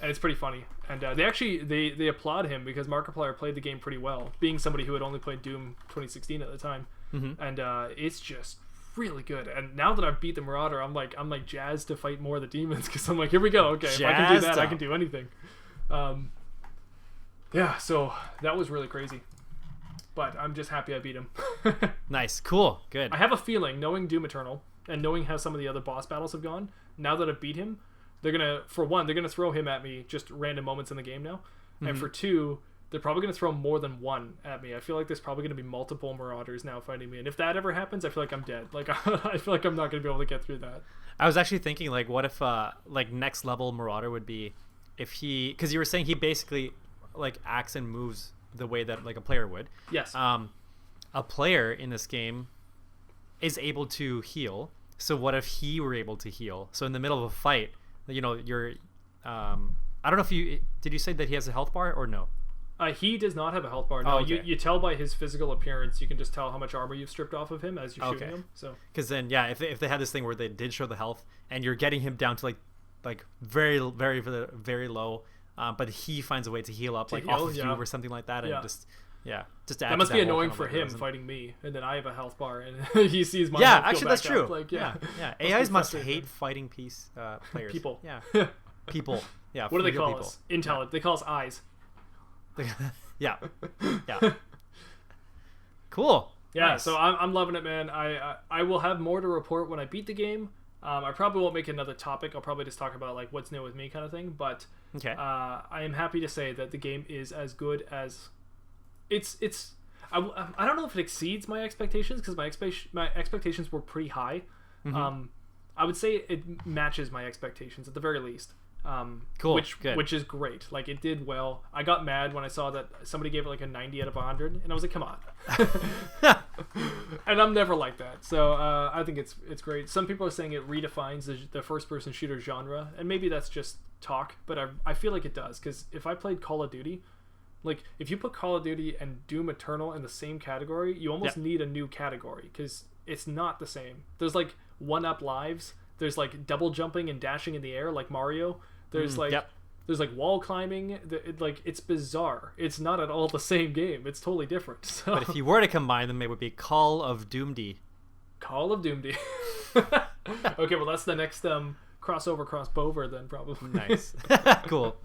And it's pretty funny. And they actually they applaud him because Markiplier played the game pretty well, being somebody who had only played Doom 2016 at the time. And it's just really good. And now that I've beat the Marauder, I'm like jazzed to fight more of the demons because I'm like, here we go. Okay, if I can do that, I can do anything. So that was really crazy. But I'm just happy I beat him. Nice. Cool. Good. I have a feeling, knowing Doom Eternal and knowing how some of the other boss battles have gone, now that I've beat him, they're going to throw him at me just random moments in the game now. And for 2, they're probably going to throw more than one at me. I feel like there's probably going to be multiple Marauders now fighting me. And if that ever happens, I feel like I'm dead. Like, I feel like I'm not going to be able to get through that. I was actually thinking, like, what if, like, next level Marauder would be if he... Because you were saying he basically, like, acts and moves the way that like a player would. Yes. A player in this game is able to heal. So what if he were able to heal? So in the middle of a fight, you know, you're I don't know if did you say that he has a health bar or no? He does not have a health bar. No, you tell by his physical appearance. You can just tell how much armor you've stripped off of him as you're shooting him. So because then if they had this thing where they did show the health and you're getting him down to like very very very low. But he finds a way to heal up, off of you or something like that, and just to add. That must be annoying for him fighting me, and then I have a health bar, and he sees my health actually go that's back true. Up. Like, AIs must hate fighting players. People. People. Yeah. What do they call us? Intel. They call us eyes. Yeah. Cool. Yeah. Nice. So I'm loving it, man. I will have more to report when I beat the game. I probably won't make another topic. I'll probably just talk about like what's new with me kind of thing. But I am happy to say that the game is as good as it's. I don't know if it exceeds my expectations because my expectations were pretty high. I would say it matches my expectations at the very least. Cool. Which is great. Like it did well. I got mad when I saw that somebody gave it like a 90 out of 100, and I was like, come on. And I'm never like that. So I think it's great. Some people are saying it redefines the first-person shooter genre, and maybe that's just talk, but I feel like it does because if I played Call of Duty, Like, if you put Call of Duty and Doom Eternal in the same category, you almost Yep. need a new category because it's not the same. There's like one-up lives. There's like double jumping and dashing in the air like Mario. There's like yep. there's like wall climbing. Like, it's bizarre. It's not at all the same game. It's totally different. So. But if you were to combine them, it would be Call of Doomdy. Call of Doomdy. Okay, well that's the next crossover crossbover then probably. Nice. Cool.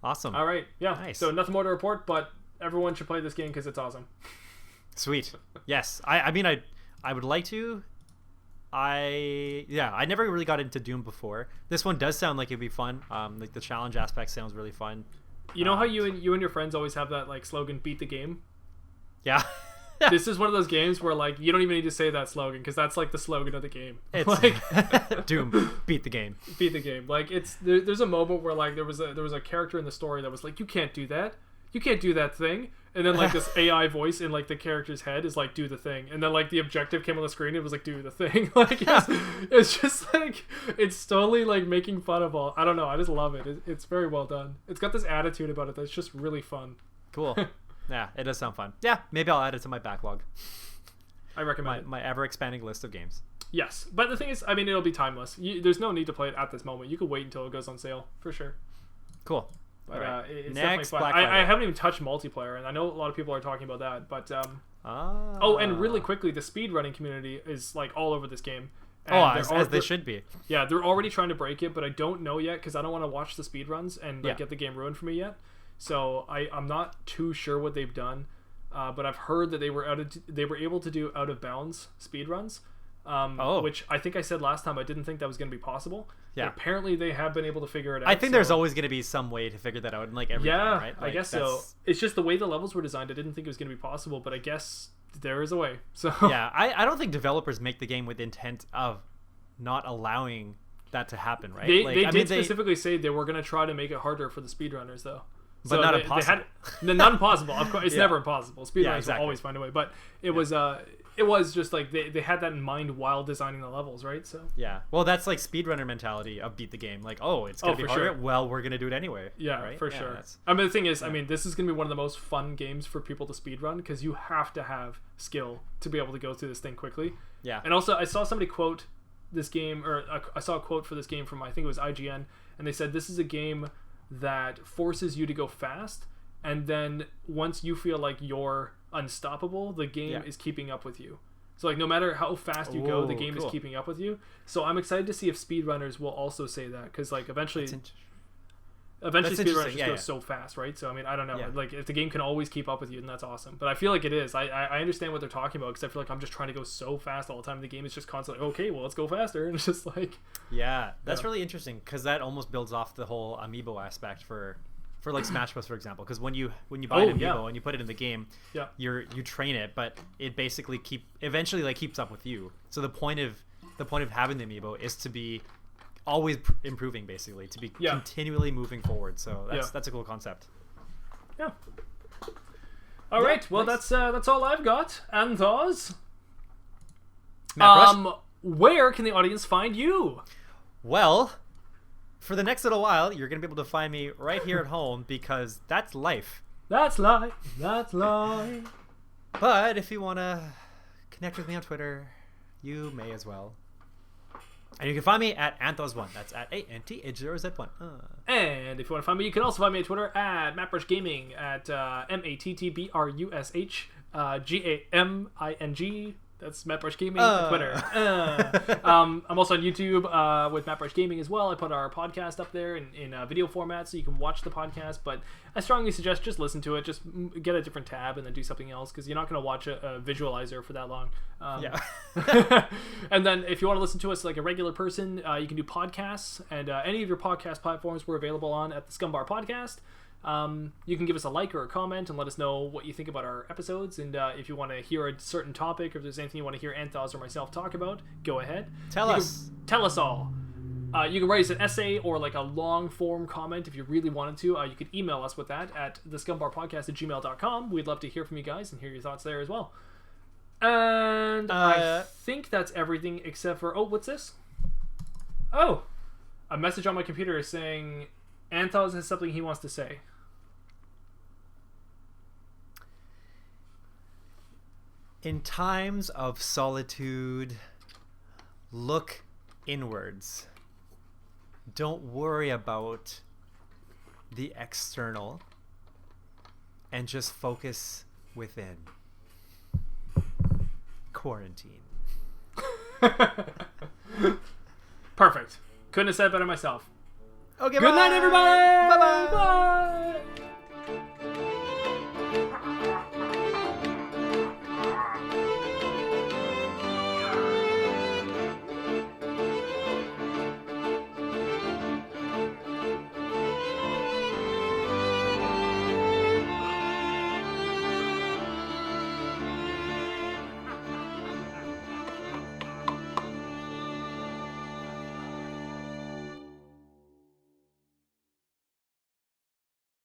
Awesome. All right, yeah. Nice. So nothing more to report, but everyone should play this game because it's awesome. Sweet. Yes. I mean, I would like to. I never really got into Doom before. This one does sound like it'd be fun. Like the challenge aspect sounds really fun. You know how you and your friends always have that like slogan, "Beat the game." Yeah. This is one of those games where like you don't even need to say that slogan because that's like the slogan of the game. It's like Doom, beat the game. Beat the game. Like there's a moment where like there was a character in the story that was like, you can't do that thing, and then like this AI voice in like the character's head is like, do the thing, and then like the objective came on the screen, it was like, do the thing. Like it's just like it's totally like making fun of all. I don't know, I just love it. It's very well done. It's got this attitude about it that's just really fun. Cool. Yeah, it does sound fun. Yeah, maybe I'll add it to my backlog. I recommend my ever-expanding list of games. Yes, but the thing is, I mean, it'll be timeless. There's no need to play it at this moment. You can wait until it goes on sale, for sure. Cool. But right. it's Next, definitely fun. I haven't even touched multiplayer, and I know a lot of people are talking about that. But oh, and really quickly, the speedrunning community is like all over this game. And as they should be. Yeah, they're already trying to break it, but I don't know yet because I don't want to watch the speedruns and like, Yeah. get the game ruined for me yet. So I'm not too sure what they've done, but I've heard that they were able to do out of bounds speedruns, which I think I said last time I didn't think that was going to be possible. Yeah. But apparently they have been able to figure it out. I think there's always going to be some way to figure that out in like every game, right? Like, I guess so. It's just the way the levels were designed. I didn't think it was going to be possible, but I guess there is a way. So yeah, I don't think developers make the game with intent of not allowing that to happen, right? They did specifically say they were going to try to make it harder for the speedrunners, though. But not impossible. Not impossible. Of course, it's Yeah. never impossible. Speedrunners exactly. will always find a way. But it was just like they had that in mind while designing the levels, right? So yeah, well, that's like speedrunner mentality of beat the game. Like, oh, it's gonna be for harder. sure. Well, we're gonna do it anyway. yeah, right? for Yeah, sure. that's- I mean, the thing is, I mean, this is gonna be one of the most fun games for people to speedrun because you have to have skill to be able to go through this thing quickly. Yeah. And also, I saw somebody quote this game, or I saw a quote for this game from I think it was IGN, and they said this is a game that forces you to go fast, and then once you feel like you're unstoppable, the game is keeping up with you. So like no matter how fast you go, the game is keeping up with you. So I'm excited to see if speedrunners will also say that because like eventually speedrunners just go so fast, right? So I mean, I don't know. Yeah. Like if the game can always keep up with you, then that's awesome. But I feel like it is. I understand what they're talking about because I feel like I'm just trying to go so fast all the time. The game is just constantly okay. Well, let's go faster, and it's just like that's really interesting because that almost builds off the whole amiibo aspect for like Smash Bros, for example. Because when you buy an amiibo and you put it in the game, you train it, but it basically eventually like keeps up with you. So the point of having the amiibo is to be always improving, basically, to be continually moving forward. So that's a cool concept. Yeah. All right. Well, nice. That's all I've got. Anth0z. Mattbrush? Where can the audience find you? Well, for the next little while, you're gonna be able to find me right here at home because that's life. That's life. That's life. But if you wanna connect with me on Twitter, you may as well. And you can find me at Anth0z1. That's at ANTH0Z1. And if you want to find me, you can also find me on Twitter at Mattbrush Gaming at MATTBRUSH GAMING. That's Mattbrush Gaming on Twitter. I'm also on YouTube with Mattbrush Gaming as well. I put our podcast up there in video format so you can watch the podcast. But I strongly suggest just listen to it. Just get a different tab and then do something else because you're not going to watch a visualizer for that long. And then if you want to listen to us like a regular person, you can do podcasts. And any of your podcast platforms we're available on at the Scumm Podcast. You can give us a like or a comment and let us know what you think about our episodes, and if you want to hear a certain topic or if there's anything you want to hear Anth0z or myself talk about, go ahead. Tell us all. You can write us an essay or like a long form comment if you really wanted to. You could email us with that at thescumbarpodcast@gmail.com. We'd love to hear from you guys and hear your thoughts there as well. And I think that's everything except for what's this? A message on my computer is saying Anth0z has something he wants to say. In times of solitude, look inwards. Don't worry about the external and just focus within. Quarantine. Perfect. Couldn't have said it better myself. Okay, Good night, everybody. Bye-bye. Bye.